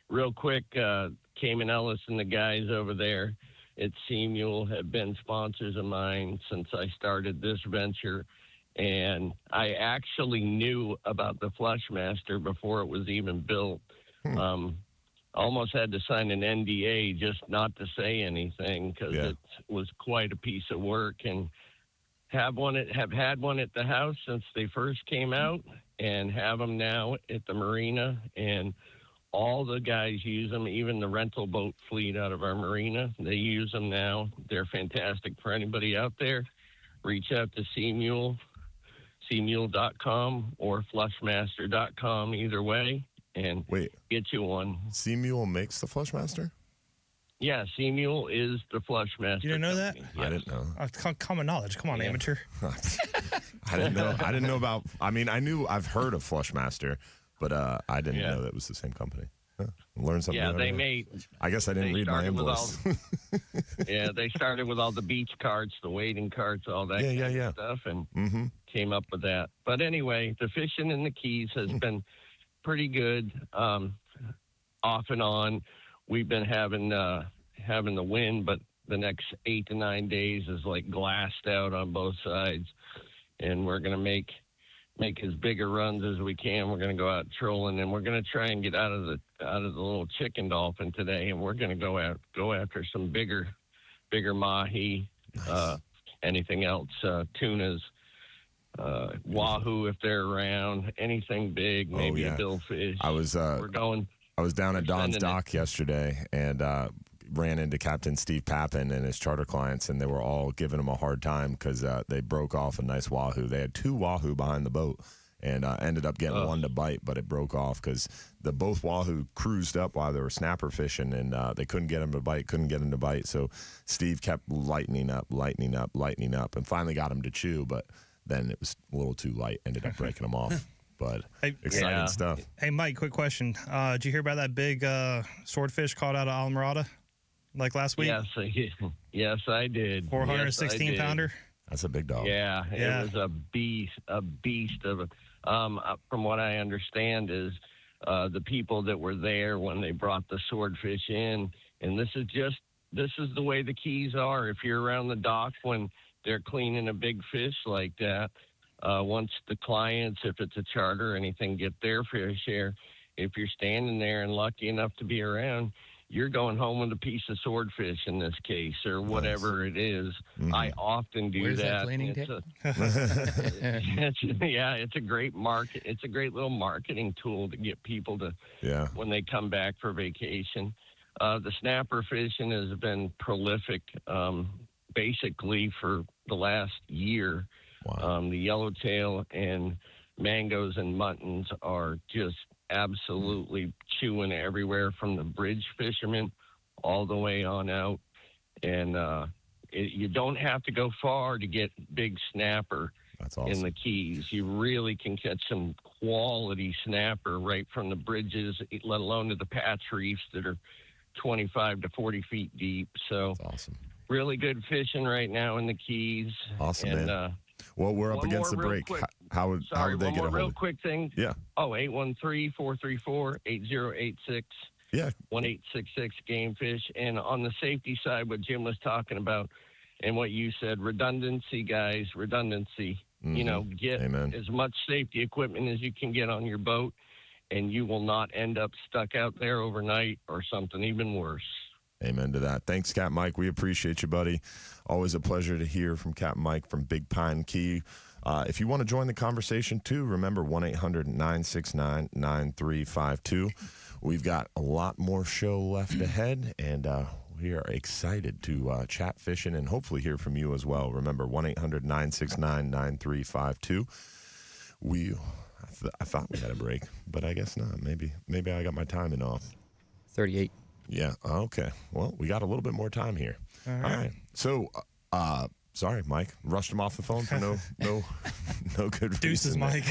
Real quick, Cayman Ellis and the guys over there at Seamule have been sponsors of mine since I started this venture. And I actually knew about the Flushmaster before it was even built. Almost had to sign an NDA just not to say anything because it was quite a piece of work, and have had one at the house since they first came out, and have them now at the marina, and all the guys use them, even the rental boat fleet out of our marina. They use them now. They're fantastic for anybody out there. Reach out to Seamule, seamule.com or flushmaster.com, either way. And get you one. Seamule makes the Flushmaster? Yeah, Seamule is the Flushmaster. You didn't know that? I didn't know. Common knowledge. Come on, amateur. I didn't know about. I mean, I've heard of Flushmaster, but I didn't know that it was the same company. Learn something. Yeah, they made. I guess I didn't read my invoice. They started with all the beach carts, the wading carts, all that kind of stuff, and came up with that. But anyway, the fishing in the Keys has been pretty good. off and on. We've been having the wind, but the next 8 to 9 days is like glassed out on both sides, and we're gonna make as bigger runs as we can. We're gonna go out trolling, and we're gonna try and get out of the little chicken dolphin today, and we're gonna go after some bigger mahi, Nice. anything else, tunas, wahoo if they're around, anything big, maybe a billfish. I was down at Don's dock yesterday and ran into Captain Steve Pappin and his charter clients, and they were all giving him a hard time because they broke off a nice wahoo. They had 2 wahoo behind the boat and ended up getting one to bite, but it broke off because both wahoo cruised up while they were snapper fishing, and they couldn't get him to bite, So Steve kept lightening up, and finally got him to chew, but then it was a little too light, ended up breaking him off. But exciting stuff. Hey, Mike, quick question. Did you hear about that big swordfish caught out of Alamorada like last week? Yes, I did. 416 pounder? That's a big dog. Yeah, it was a beast of a. From what I understand is the people that were there when they brought the swordfish in, and this is the way the Keys are. If you're around the dock when they're cleaning a big fish like that, once the clients, if it's a charter or anything, get their fair share, if you're standing there and lucky enough to be around, you're going home with a piece of swordfish in this case, or whatever it is. Mm-hmm. I often do Where's that. that cleaning day? It's a great market. It's a great little marketing tool to get people to, when they come back for vacation. The snapper fishing has been prolific, basically for the last year. Wow. The yellowtail and mangoes and muttons are just absolutely chewing everywhere from the bridge fishermen all the way on out. And you don't have to go far to get big snapper. That's awesome. In the Keys. You really can catch some quality snapper right from the bridges, let alone to the patch reefs that are 25 to 40 feet deep. So that's awesome. Really good fishing right now in the Keys. Awesome, and, man. Well, we're up against the break. How would they get a hold of real quick thing. Yeah. Oh, 813-434-8086. Yeah. 1866 game fish. And on the safety side, what Jim was talking about and what you said, redundancy, guys, redundancy. Mm-hmm. You know, get as much safety equipment as you can get on your boat, and you will not end up stuck out there overnight or something even worse. Amen to that. Thanks, Cap Mike. We appreciate you, buddy. Always a pleasure to hear from Cap Mike from Big Pine Key. If you want to join the conversation, too, remember 1-800-969-9352. We've got a lot more show left ahead, and we are excited to chat fishing and hopefully hear from you as well. Remember, 1-800-969-9352. I thought we had a break, but I guess not. Maybe I got my timing off. 38. Yeah. Okay. Well, we got a little bit more time here. All right. So, sorry, Mike. Rushed him off the phone for no good Deuces, reason. Mike.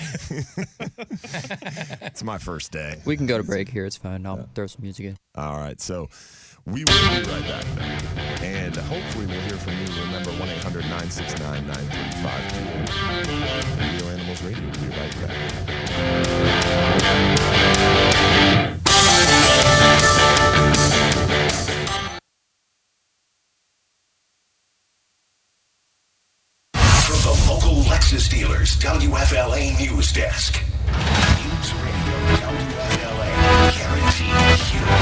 It's my first day. We can go to break here. It's fine. I'll throw some music in. All right. So, we will be right back then. And hopefully we'll hear from you. Remember, 1-800-969-9352. Radio Animals Radio. We'll be right back. Lexus dealers, WFLA News Desk. News Radio, WFLA, guaranteed hero.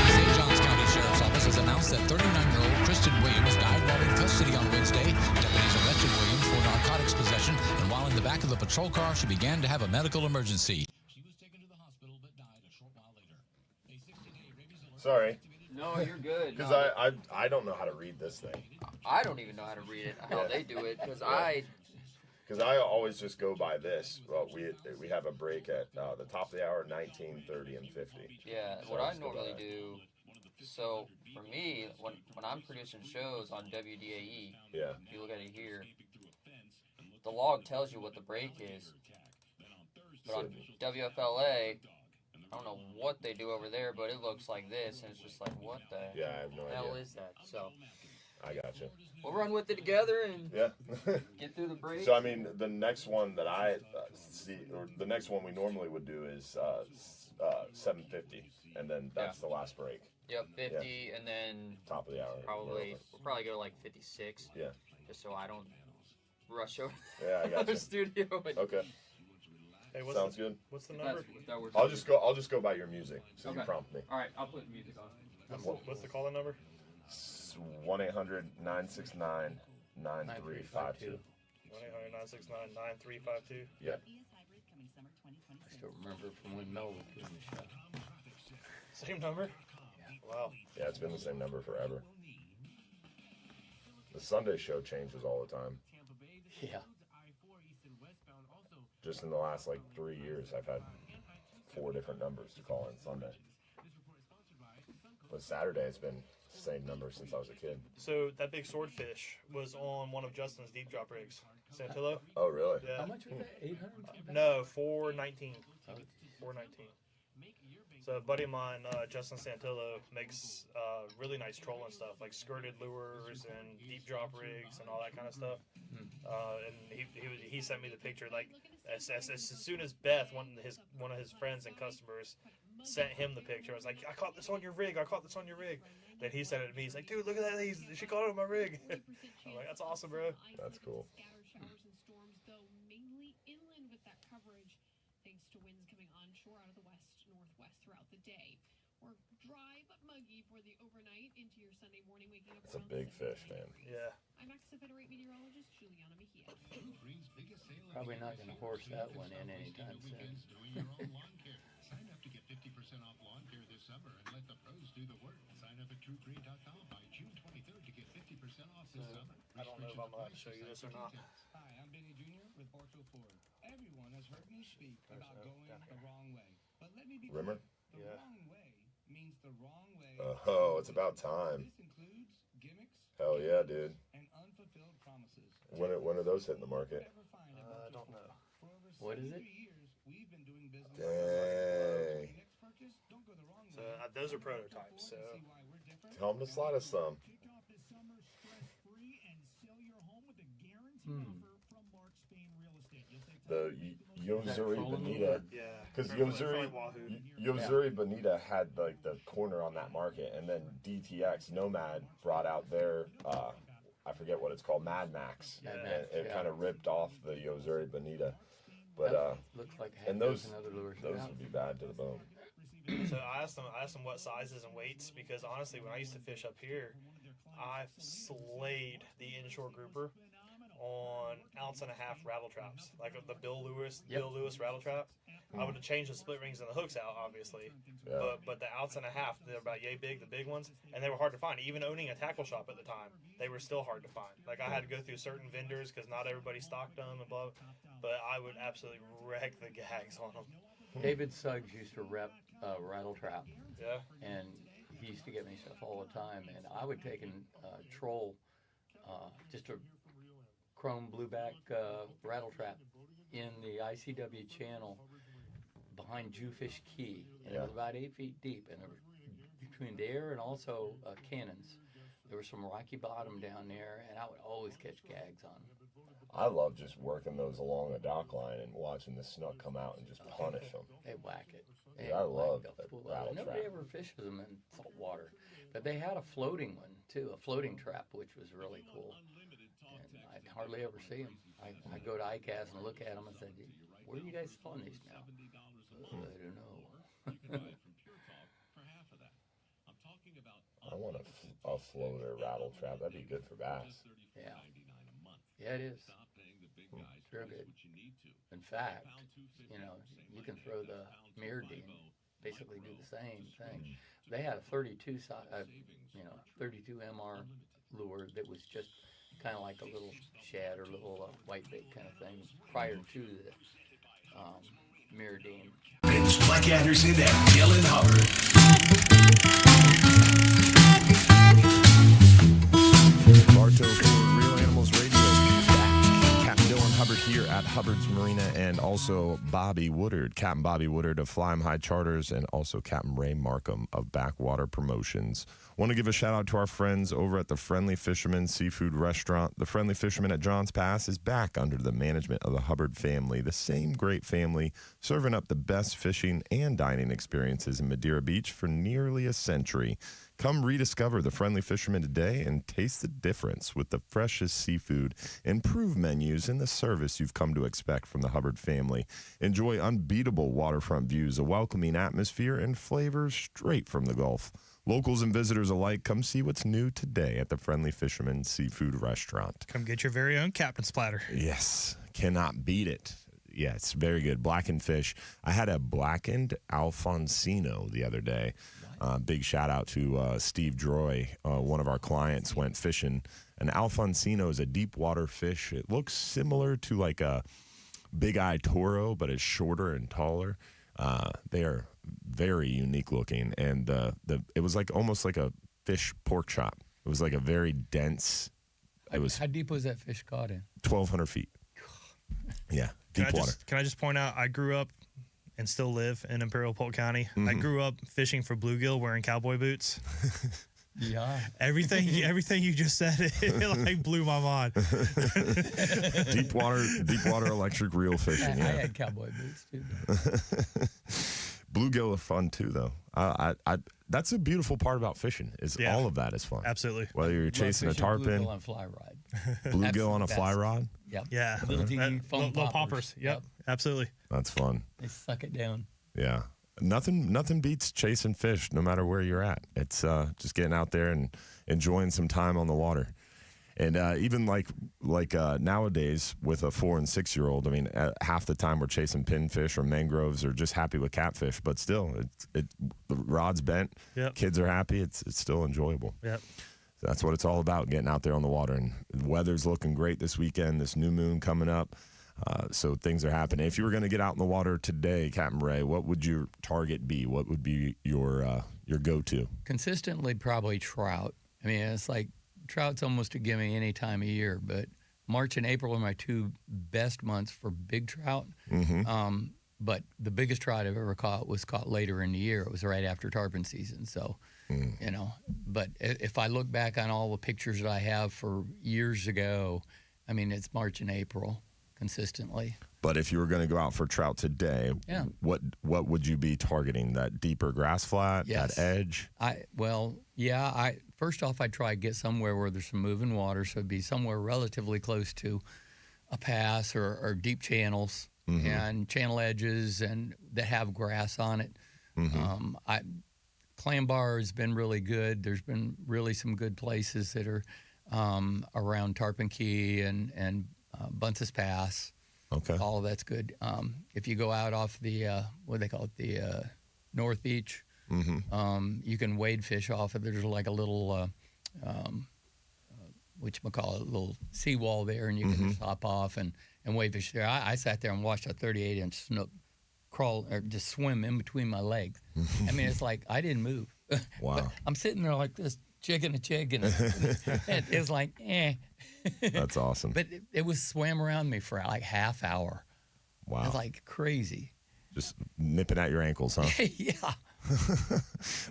St. Johns County Sheriff's Office has announced that 39-year-old Kristen Williams died while in custody on Wednesday. Deputies arrested Williams for narcotics possession, and while in the back of the patrol car, she began to have a medical emergency. She was taken to the hospital but died a short while later. Sorry. No, you're good. Because I don't know how to read this thing. I don't even know how to read it, how they do it, because I always just go by this. Well, we have a break at the top of the hour, 19, 30, and 50. Yeah, so what I normally do, so for me, when I'm producing shows on WDAE, if you look at it here, the log tells you what the break is. But on WFLA, I don't know what they do over there, but it looks like this, and it's just like, what the I have no hell idea. is that? So I gotcha. we'll run with it together and get through the break. So, I mean, the next one that I see, or the next one we normally would do is 7:50, and then that's the last break. Yep, 50, and then top of the hour. We'll probably go like 56. Yeah. Just so I don't rush over I got the you. studio. Okay. Hey, Sounds good. What's the number? I'll just go by your music, so you prompt me. All right, I'll put music on. What's the calling number? 1-800-969-9352. 1-800-969-9352. Yep. I still remember from when Mel was doing the show. Same number? Wow. Yeah, it's been the same number forever. The Sunday show changes all the time. Yeah. Just in the last 3 years, I've had 4 different numbers to call in Sunday. But Saturday, it's been the same number since I was a kid. So that big swordfish was on one of Justin's deep drop rigs. Santillo? Oh, really? Yeah. How much was that? 800? No, 419. 419. So a buddy of mine, Justin Santillo, makes really nice trolling stuff, like skirted lures and deep drop rigs and all that kind of stuff. And he sent me the picture. Like as soon as Beth, one of his friends and customers, sent him the picture, I was like, I caught this on your rig. Then he sent it to me. He's like, dude, look at that. She caught it on my rig. I'm like, that's awesome, bro. That's cool. Showers and storms, though, mainly inland with that coverage, thanks to winds coming onshore out of the west-northwest throughout the day. Or dry but muggy for the overnight into your Sunday morning, waking up. It's a big fish, man. Yeah. I'm Access Federate meteorologist Juliana Mejia. Probably not going to force that one in anytime soon. Sign up to get 50% off lawn care this summer and let the pros do the work. Sign up at TrueGreen.com by June 23rd to get 50% off this summer. I don't know if I'm allowed to show you this or not. Hi, I'm Benny Jr. with Bartow Ford. Everyone has heard me speak about going the wrong way. But let me be clear. Rimmer? The wrong way means the wrong way. Oh, it's about time. This includes gimmicks. Hell yeah, dude. And unfulfilled promises. When are those hitting the market? I don't know. What is it? Dang. So those are prototypes. So Tell them to slide us some. The Yozuri Bonita, because Yozuri Bonita had the corner on that market, and then DTX Nomad brought out their I forget what it's called, Mad Max, and it kind of ripped off the Yozuri Bonita. But looks like and those would be bad to the bone. So I asked them what sizes and weights, because honestly, when I used to fish up here, I slayed the inshore grouper on 1.5 ounce rattle traps, like the Bill Lewis rattle trap. I would have changed the split rings and the hooks out, obviously, but the 1.5 ounce, they're about yay big, the big ones, and they were hard to find. Even owning a tackle shop at the time, they were still hard to find. Like I had to go through certain vendors because not everybody stocked them and blah. But I would absolutely wreck the gags on them. David Suggs used to rep rattle trap. Yeah. And he used to get me stuff all the time, and I would take and troll just a chrome blueback rattle trap in the ICW channel behind Jewfish Key, and it was about 8 feet deep, and between there and also cannons, there was some rocky bottom down there, and I would always catch gags on them. I love just working those along the dock line and watching the snook come out and just punish them. They whack it. I love that rattle trap. Nobody ever fishes them in salt water, but they had a floating one too, a floating trap, which was really cool. And I'd hardly ever see them. I go to ICAST and look at them and say, "Where are you guys selling these now?" I don't know. I want a floater rattle trap. That'd be good for bass. Yeah. Yeah, it is. It's real good. In fact, you can throw the mirror dean, basically do the same thing. They had a 32 MR lure that was just kind of like a little shad or little whitebait kind of thing prior to the mirror dean. It's Mike Anderson and Dylan Hubbard. Bartow for Real Animals Radio. Back. Captain Dylan Hubbard here at Hubbard's Marina, and also Bobby Woodard, Captain Bobby Woodard of Fly 'em High Charters, and also Captain Ray Markham of Backwater Promotions. Want to give a shout out to our friends over at the Friendly Fisherman Seafood Restaurant. The Friendly Fisherman at Johns Pass is back under the management of the Hubbard family, the same great family serving up the best fishing and dining experiences in Madeira Beach for nearly a century. Come rediscover the Friendly Fisherman today and taste the difference with the freshest seafood, improved menus, and the service you've come to expect from the Hubbard family. Enjoy unbeatable waterfront views, a welcoming atmosphere, and flavors straight from the Gulf. Locals and visitors alike, come see what's new today at the Friendly Fisherman Seafood Restaurant. Come get your very own Captain's Platter. Yes, cannot beat it. Yeah, it's very good. Blackened fish. I had a blackened Alfonsino the other day. Big shout out to Steve Droy. One of our clients went fishing. An Alfonsino is a deep water fish. It looks similar to like a big eye toro, but it's shorter and taller. They are very unique looking, and it was like almost like a fish pork chop. It was like a very dense. It was. How deep was that fish caught in? 1,200 feet. Yeah, deep water. Can I just point out? I grew up and still live in Imperial Polk County. Mm-hmm. I grew up fishing for bluegill, wearing cowboy boots. Yeah. Everything you just said, it like blew my mind. deep water electric reel fishing. I had cowboy boots too. Bluegill are fun too, though. That's a beautiful part about fishing. All of that is fun. Absolutely. Whether you're chasing a tarpon, bluegill on fly rod. Bluegill on a fly rod. Yep. Yeah. Little poppers. Yep. Absolutely. That's fun. They suck it down. Yeah. Nothing beats chasing fish, no matter where you're at. It's just getting out there and enjoying some time on the water. And even like nowadays with a 4 and 6 year old, I mean, half the time we're chasing pinfish or mangroves or just happy with catfish. But still, the rod's bent. Yep. Kids are happy. It's still enjoyable. Yep. So that's what it's all about, getting out there on the water. And the weather's looking great this weekend. This new moon coming up. So things are happening. If you were going to get out in the water today, Captain Ray, what would your target be? What would be your go-to? Consistently, probably trout. I mean, it's like trout's almost a gimme any time of year, but March and April are my two best months for big trout. Mm-hmm. But the biggest trout I've ever caught was caught later in the year. It was right after tarpon season. So, you know, but if I look back on all the pictures that I have for years ago, I mean, it's March and April consistently. But if you were going to go out for trout today, what would you be targeting? That deeper grass flat, that edge? First off, I'd try to get somewhere where there's some moving water, so it'd be somewhere relatively close to a pass or deep channels and channel edges and that have grass on it. Clam Bar has been really good. There's been really some good places that are around Tarpon Key and Bunce's Pass. Okay. All of that's good. If you go out off the, what do they call it, the North Beach, you can wade fish off it. There's like a little, whatchamacallit, little seawall there, and you can just hop off and wade fish there. I sat there and watched a 38-inch snook crawl or just swim in between my legs. I mean, it's like I didn't move. Wow. But I'm sitting there like this, chicken. It's like, eh. That's awesome. But it was swam around me for like half hour. Wow. It was like crazy. Just nipping at your ankles, huh? Yeah.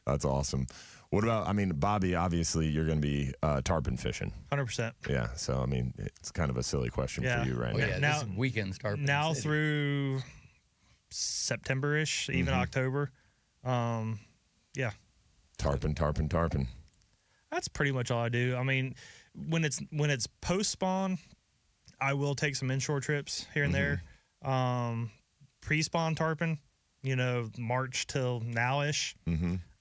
That's awesome. What about, I mean, Bobby, obviously you're going to be tarpon fishing. 100%. Yeah. So, I mean, it's kind of a silly question for you right now. Yeah, now, this is weekends tarpon. Now through September-ish, even October. Yeah. Tarpon. That's pretty much all I do. I mean, when it's post-spawn, I will take some inshore trips here and there. Pre-spawn tarpon, March till now-ish,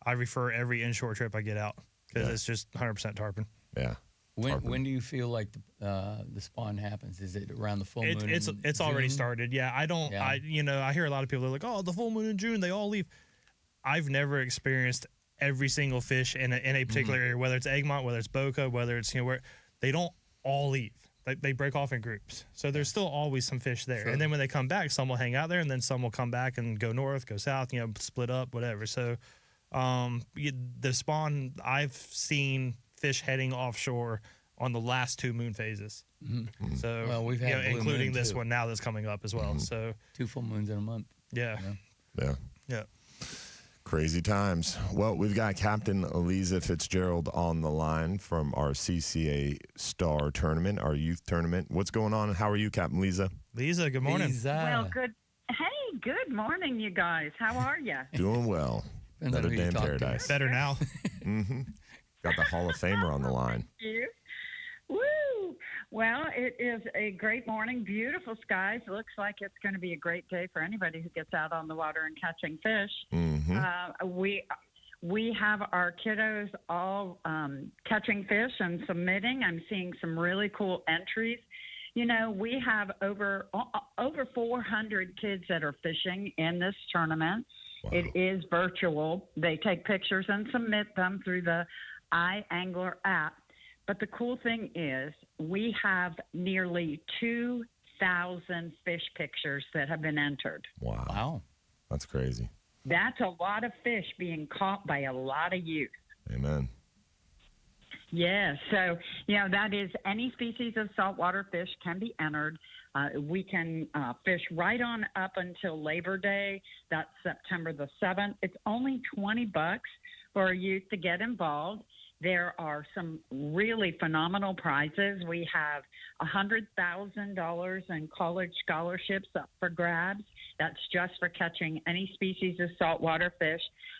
I refer every inshore trip I get out because it's just 100% tarpon. Yeah. When do you feel like the spawn happens? Is it around the full moon? It's already started. Yeah, I hear a lot of people, they're like, oh, the full moon in June, they all leave. I've never experienced every single fish in a particular area, whether it's Egmont, whether it's Boca, whether it's where they don't all leave. They break off in groups. So there's still always some fish there. Sure. And then when they come back, some will hang out there, and then some will come back and go north, go south, split up, whatever. So the spawn, I've seen fish heading offshore on the last 2 moon phases. Mm-hmm. So, well, we've had blue including moon, this too. one now that's coming up as well. So 2 full moons in a month. Yeah. Yeah. Crazy times. Well, we've got Captain Eliza Fitzgerald on the line from our 6a Star tournament, our youth tournament. What's going on? How are you, Captain Lisa? Lisa, good morning. Well, good. Hey, good morning, you guys. How are you? Doing well. Another day in paradise. Better now. Got the Hall of Famer on the line. Thank you. Woo! Well, it is a great morning. Beautiful skies. Looks like it's going to be a great day for anybody who gets out on the water and catching fish. We have our kiddos all catching fish and submitting. I'm seeing some really cool entries. You know, we have over 400 kids that are fishing in this tournament. Wow. It is virtual. They take pictures and submit them through the iAngler app. But the cool thing is we have nearly 2,000 fish pictures that have been entered. Wow. That's crazy. That's a lot of fish being caught by a lot of youth. Amen. Yeah, so, that is any species of saltwater fish can be entered. We can fish right on up until Labor Day. That's September the 7th. It's only $20 for a youth to get involved. There are some really phenomenal prizes. We have $100,000 in college scholarships up for grabs. That's just for catching any species of saltwater fish.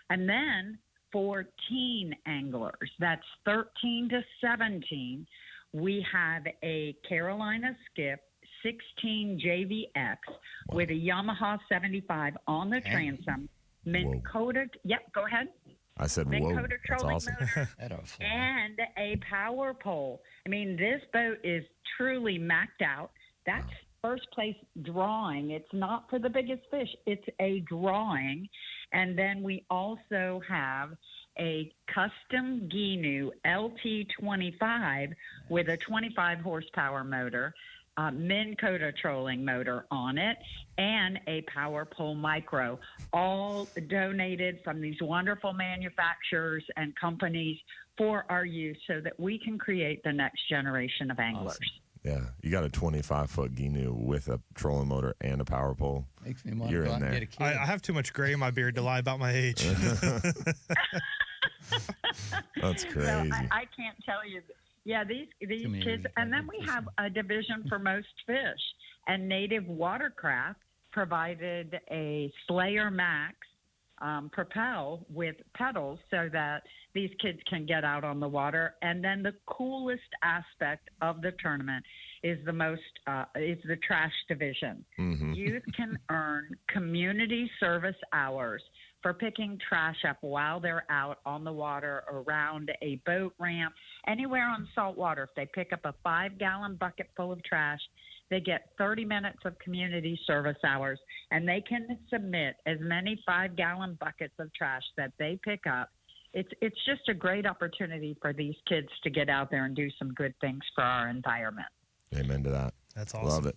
And then for teen anglers, that's 13 to 17, we have a Carolina Skiff 16 JVX with a Yamaha 75 on the transom. Minn Kota, go ahead. I said, Minn whoa, Kota that's trolling awesome. motor and a power pole. I mean, this boat is truly maxed out. That's first place drawing. It's not for the biggest fish. It's a drawing. And then we also have a custom Ginu LT25 with a 25 horsepower motor, Minn Kota trolling motor on it, and a power pole micro, all donated from these wonderful manufacturers and companies for our use so that we can create the next generation of anglers. Awesome. Yeah, you got a 25-foot Ginu with a trolling motor and a power pole. Makes me want You're to go in out and there. get a kid. I have too much gray in my beard to lie about my age. That's crazy. Well, I can't tell you. Yeah, these kids. And then we have a division for most fish. And Native Watercraft provided a Slayer Max Propel with pedals so that these kids can get out on the water. And then the coolest aspect of the tournament is the trash division. Youth can earn community service hours for picking trash up while they're out on the water, around a boat ramp, anywhere on salt water. If they pick up a 5-gallon bucket full of trash, they get 30 minutes of community service hours, and they can submit as many 5-gallon buckets of trash that they pick up. It's just a great opportunity for these kids to get out there and do some good things for our environment. Amen to that. That's awesome. Love it.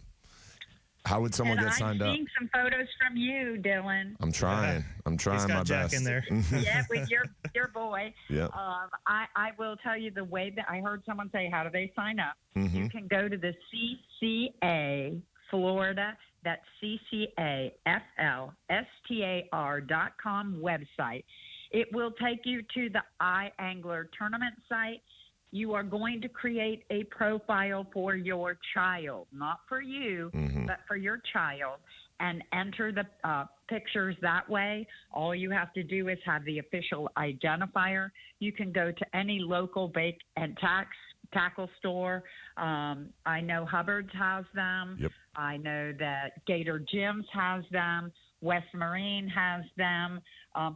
How would someone get signed up? I'm seeing some photos from you, Dylan. I'm trying. I'm trying He's got my Jack best. in there. Yeah, with your boy. Yeah. I will tell you the way that I heard someone say, how do they sign up? Mhm. You can go to the 6a Florida, that's CCAFLSTAR.com website. It will take you to the iAngler tournament site. You are going to create a profile for your child, not for you, but for your child, and enter the pictures that way. All you have to do is have the official identifier. You can go to any local bake and tackle store. I know Hubbard's has them. Yep. I know that Gator Gyms has them. West Marine has them.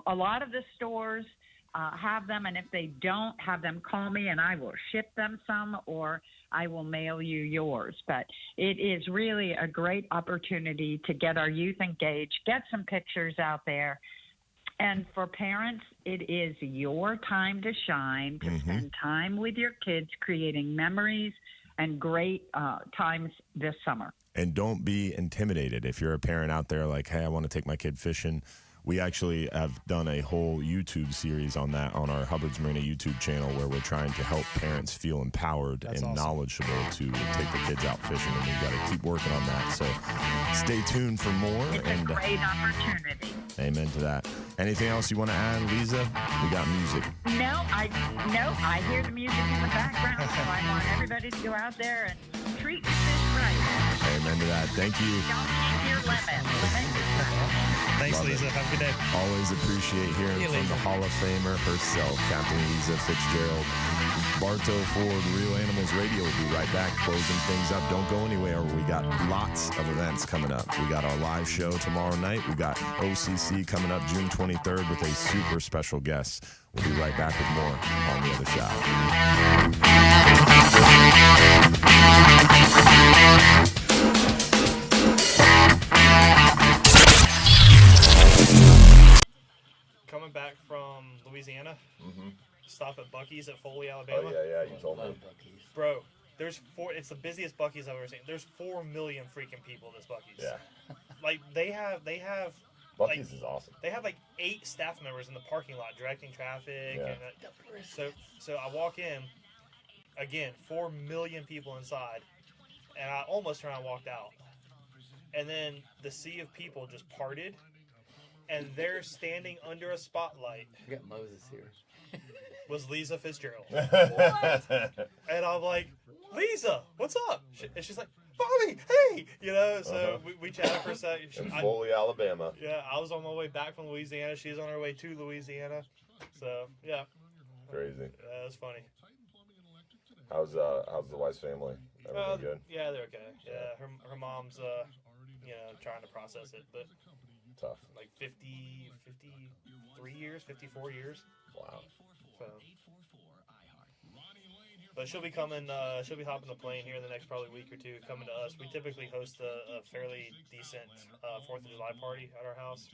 A lot of the stores have them, and if they don't, have them call me and I will ship them some, or I will mail you yours. But it is really a great opportunity to get our youth engaged, get some pictures out there. And for parents, it is your time to shine, to spend time with your kids, creating memories and great times this summer. And don't be intimidated. If you're a parent out there like, hey, I want to take my kid fishing, we actually have done a whole YouTube series on that on our Hubbard's Marina YouTube channel, where we're trying to help parents feel empowered and knowledgeable to take the kids out fishing, and we've got to keep working on that. So stay tuned for more. It's a great opportunity. Amen to that. Anything else you want to add, Lisa? We got music. No, I hear the music in the background, so I want everybody to go out there and treat the fish right. Amen to that. Thank you. Don't keep your limit. Limit yourself. Thanks, Love Lisa. it. Have a good day. Always appreciate hearing from the Hall of Famer herself, Captain Lisa Fitzgerald. Bartow Ford Real Animals Radio will be right back, closing things up. Don't go anywhere. We got lots of events coming up. We got our live show tomorrow night. We got OCC coming up June 23rd with a super special guest. We'll be right back with more on the other side. Coming back from Louisiana, stop at Buc-ee's at Foley, Alabama. Oh, yeah, you told me. Bro, there's it's the busiest Buc-ee's I've ever seen. There's 4 million freaking people at this Buc-ee's. Yeah. Like, they have Buc-ee's is awesome. They have like 8 staff members in the parking lot directing traffic. Yeah. And so I walk in, again, 4 million people inside, and I almost turned around and walked out. And then the sea of people just parted, and they're standing under a spotlight. We got Moses here. Was Lisa Fitzgerald. What? And I'm like, Lisa, what's up? And she's like, Bobby, hey! You know, so we chatted for a second. In Foley, Alabama. Yeah, I was on my way back from Louisiana. She's on her way to Louisiana. So, yeah. Crazy. That was funny. How's the wife's family? Everything good? Yeah, they're okay. Yeah, her mom's, trying to process it, but tough. Like 53 years, 54 years. Wow. So. But she'll be coming. She'll be hopping the plane here in the next probably week or two, coming to us. We typically host a fairly decent 4th of July party at our house.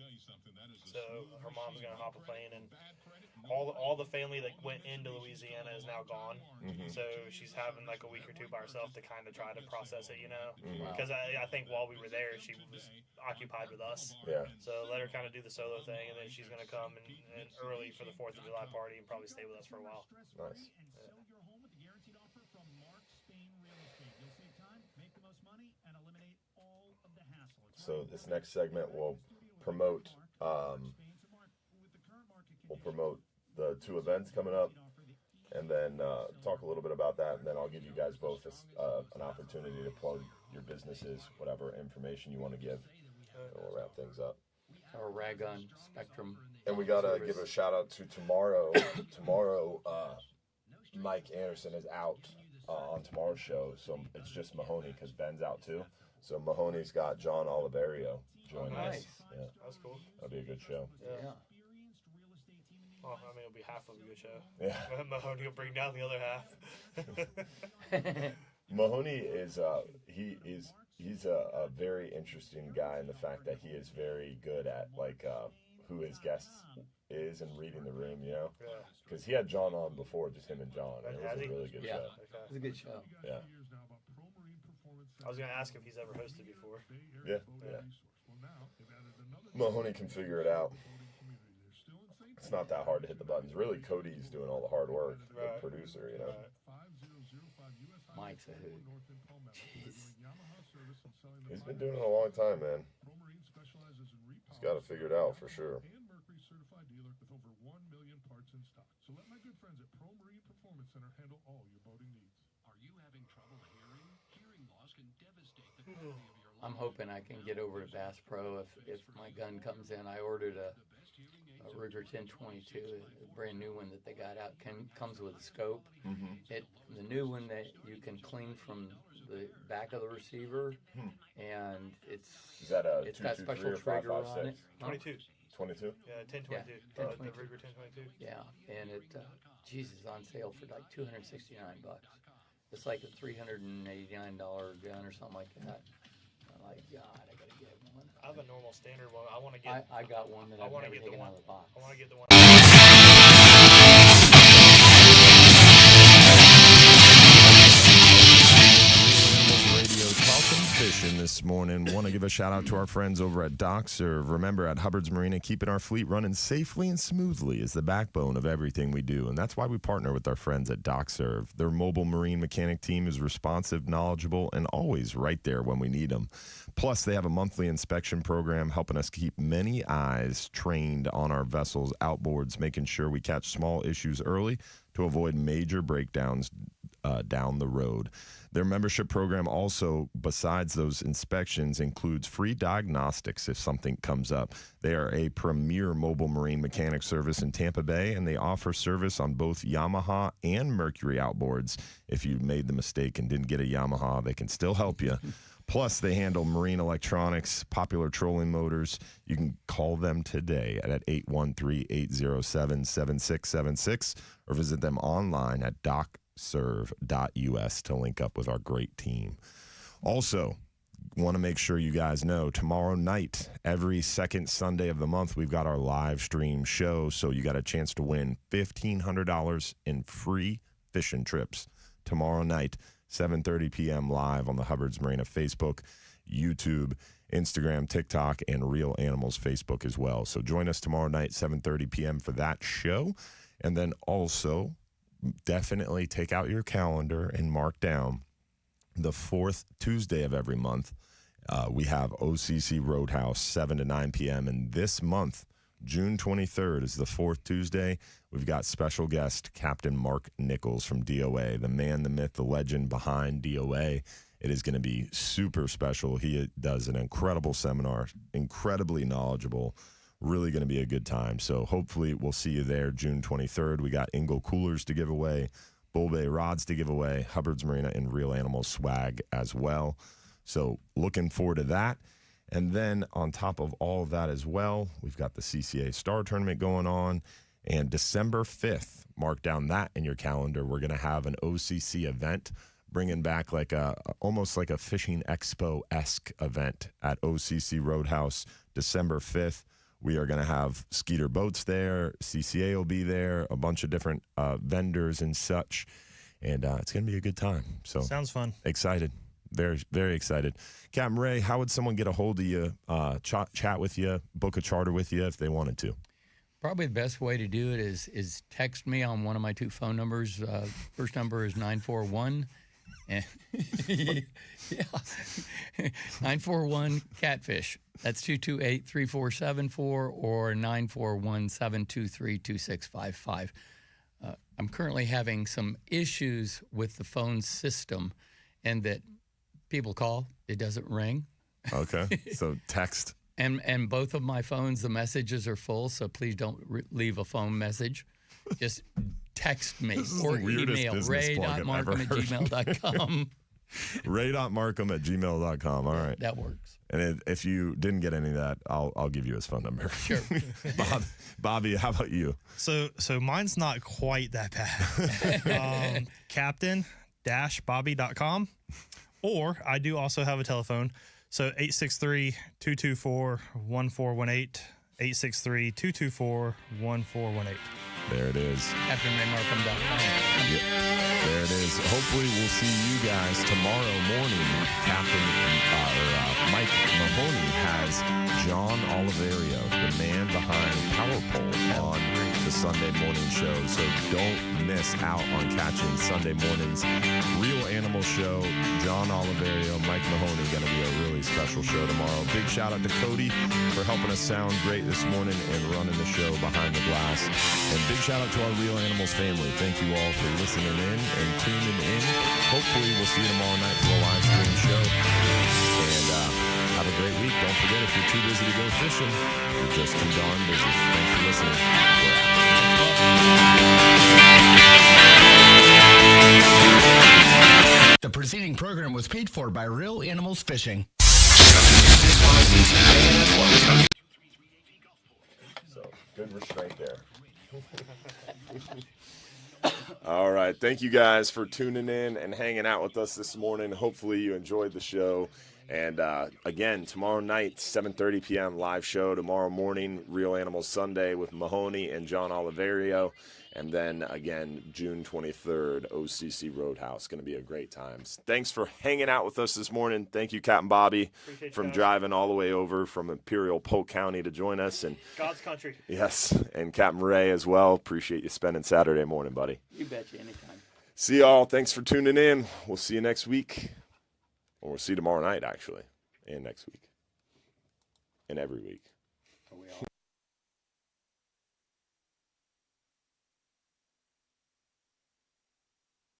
So her mom's gonna hop a plane, and all the family that went into Louisiana is now gone. So she's having like a week or two by herself to kind of try to process it, you know. Because I think while we were there, she was occupied with us. Yeah. So let her kind of do the solo thing, and then she's gonna come and early for the 4th of July party and probably stay with us for a while. Nice. So this next segment will promote the 2 events coming up, and then talk a little bit about that, and then I'll give you guys both an opportunity to plug your businesses, whatever information you want to give, and we'll wrap things up. Our Rag-On Spectrum. And we got to give a shout out to tomorrow. Tomorrow, Mike Anderson is out on tomorrow's show, so it's just Mahoney because Ben's out too. So Mahoney's got John Oliverio joining us. Yeah. That's cool. That'll be a good show. Yeah. Oh, I mean, it'll be half of a good show. Yeah. Mahoney will bring down the other half. Mahoney is he's a very interesting guy in the fact that he is very good at who his guest is and reading the room, you know. Yeah. Because he had John on before, just him and John. And it was a really good show. It was a good show. Yeah. I was gonna ask if he's ever hosted before. Yeah. Mahoney can figure it out. It's not that hard to hit the buttons. Really, Cody's doing all the hard work, the producer, you know. Mike's a hoot. Jeez. He's been doing it a long time, man. He's got to figure it out for sure. I'm hoping I can get over to Bass Pro if my gun comes in. I ordered a Ruger 1022, a brand new one that they got out. Comes with a scope. The new one that you can clean from the back of the receiver, and it's got special trigger on it. 22. 22? Yeah, 1022. Yeah, The Ruger 1022. Yeah, and it, Jesus, on sale for like $269. It's like a $389 gun or something like that. I'm like, God, I gotta get one. I have a normal standard one. I want to get. I got one that I've never get the taken one out of the box. I want to get the one. Radio Talking Fish fishing this morning. Want to give a shout out to our friends over at DocServe. Remember, at Hubbard's Marina, keeping our fleet running safely and smoothly is the backbone of everything we do, and that's why we partner with our friends at DocServe. Their mobile marine mechanic team is responsive, knowledgeable, and always right there when we need them. Plus, they have a monthly inspection program helping us keep many eyes trained on our vessels' outboards, making sure we catch small issues early to avoid major breakdowns down the road. Their membership program also, besides those inspections, includes free diagnostics if something comes up. They are a premier mobile marine mechanic service in Tampa Bay, and they offer service on both Yamaha and Mercury outboards. If you made the mistake and didn't get a Yamaha, they can still help you. Plus, they handle marine electronics, popular trolling motors. You can call them today at 813-807-7676 or visit them online at docserve.us to link up with our great team. Also, want to make sure you guys know, tomorrow night, every second Sunday of the month, we've got our live stream show, so you got a chance to win $1,500 in free fishing trips tomorrow night. 7:30 p.m. live on the Hubbard's Marina Facebook, YouTube, Instagram, TikTok, and Real Animals Facebook as well. So join us tomorrow night, 7:30 p.m. for that show. And then also definitely take out your calendar and mark down the fourth Tuesday of every month. We have OCC Roadhouse, 7 to 9 p.m. And this month, June 23rd is the fourth Tuesday. We've got special guest Captain Mark Nichols from DOA, the man, the myth, the legend behind DOA. It is going to be super special. He does an incredible seminar, incredibly knowledgeable, really going to be a good time. So hopefully we'll see you there June 23rd. We got Ingle coolers to give away, Bull Bay rods to give away, Hubbard's Marina and Real Animals swag as well. So looking forward to that. And then on top of all of that as well, we've got the CCA Star Tournament going on. And December 5th, mark down that in your calendar, we're going to have an OCC event, bringing back like almost like a fishing expo-esque event at OCC Roadhouse, December 5th. We are going to have Skeeter boats there. CCA will be there, a bunch of different vendors and such. And it's going to be a good time. So sounds fun. Excited. Very, very excited. Capt Ray, how would someone get a hold of you, chat with you, book a charter with you if they wanted to? Probably the best way to do it is text me on one of my two phone numbers. First number is 941. Yeah, 941 catfish. That's 228-3474 or 941-723-2655. I'm currently having some issues with the phone system, and that people call, it doesn't ring. Okay, so text. And both of my phones, the messages are full, so please don't leave a phone message. Just text me or email ray.markham@gmail.com. ray.markham@gmail.com. All right. That works. And if you didn't get any of that, I'll give you his phone number. Sure. Bobby, how about you? So mine's not quite that bad. Captain-bobby.com. Or I do also have a telephone. So 863-224-1418. 863-224-1418. There it is. CaptainRayMarkham.com. Yep. There it is. Hopefully we'll see you guys tomorrow morning. Mike Mahoney has John Oliverio, the man behind Power Pole, on the Sunday morning show. So don't miss out on catching Sunday morning's Real Animal Show. John Oliverio, Mike Mahoney, going to be a really special show tomorrow. Big shout out to Cody for helping us sound great this morning and running the show behind the glass. And big shout out to our Real Animals family. Thank you all for listening in and tuning in. Hopefully we'll see you tomorrow night for a live stream show. And have a great week. Don't forget, if you're too busy to go fishing, you're just too darn busy. Thanks for listening. The preceding program was paid for by Real Animals Fishing. So, good restraint there. All right. Thank you guys for tuning in and hanging out with us this morning. Hopefully you enjoyed the show. And again, tomorrow night, 7:30 p.m. live show. Tomorrow morning, Real Animals Sunday with Mahoney and John Oliverio. And then again, June 23rd, OCC Roadhouse. Going to be a great time. Thanks for hanging out with us this morning. Thank you, Captain Bobby, from driving all the way over from Imperial Polk County to join us. And God's country. Yes, and Captain Ray as well. Appreciate you spending Saturday morning, buddy. You betcha, anytime. See y'all. Thanks for tuning in. We'll see you next week. Or we'll see you tomorrow night, actually, and next week, and every week.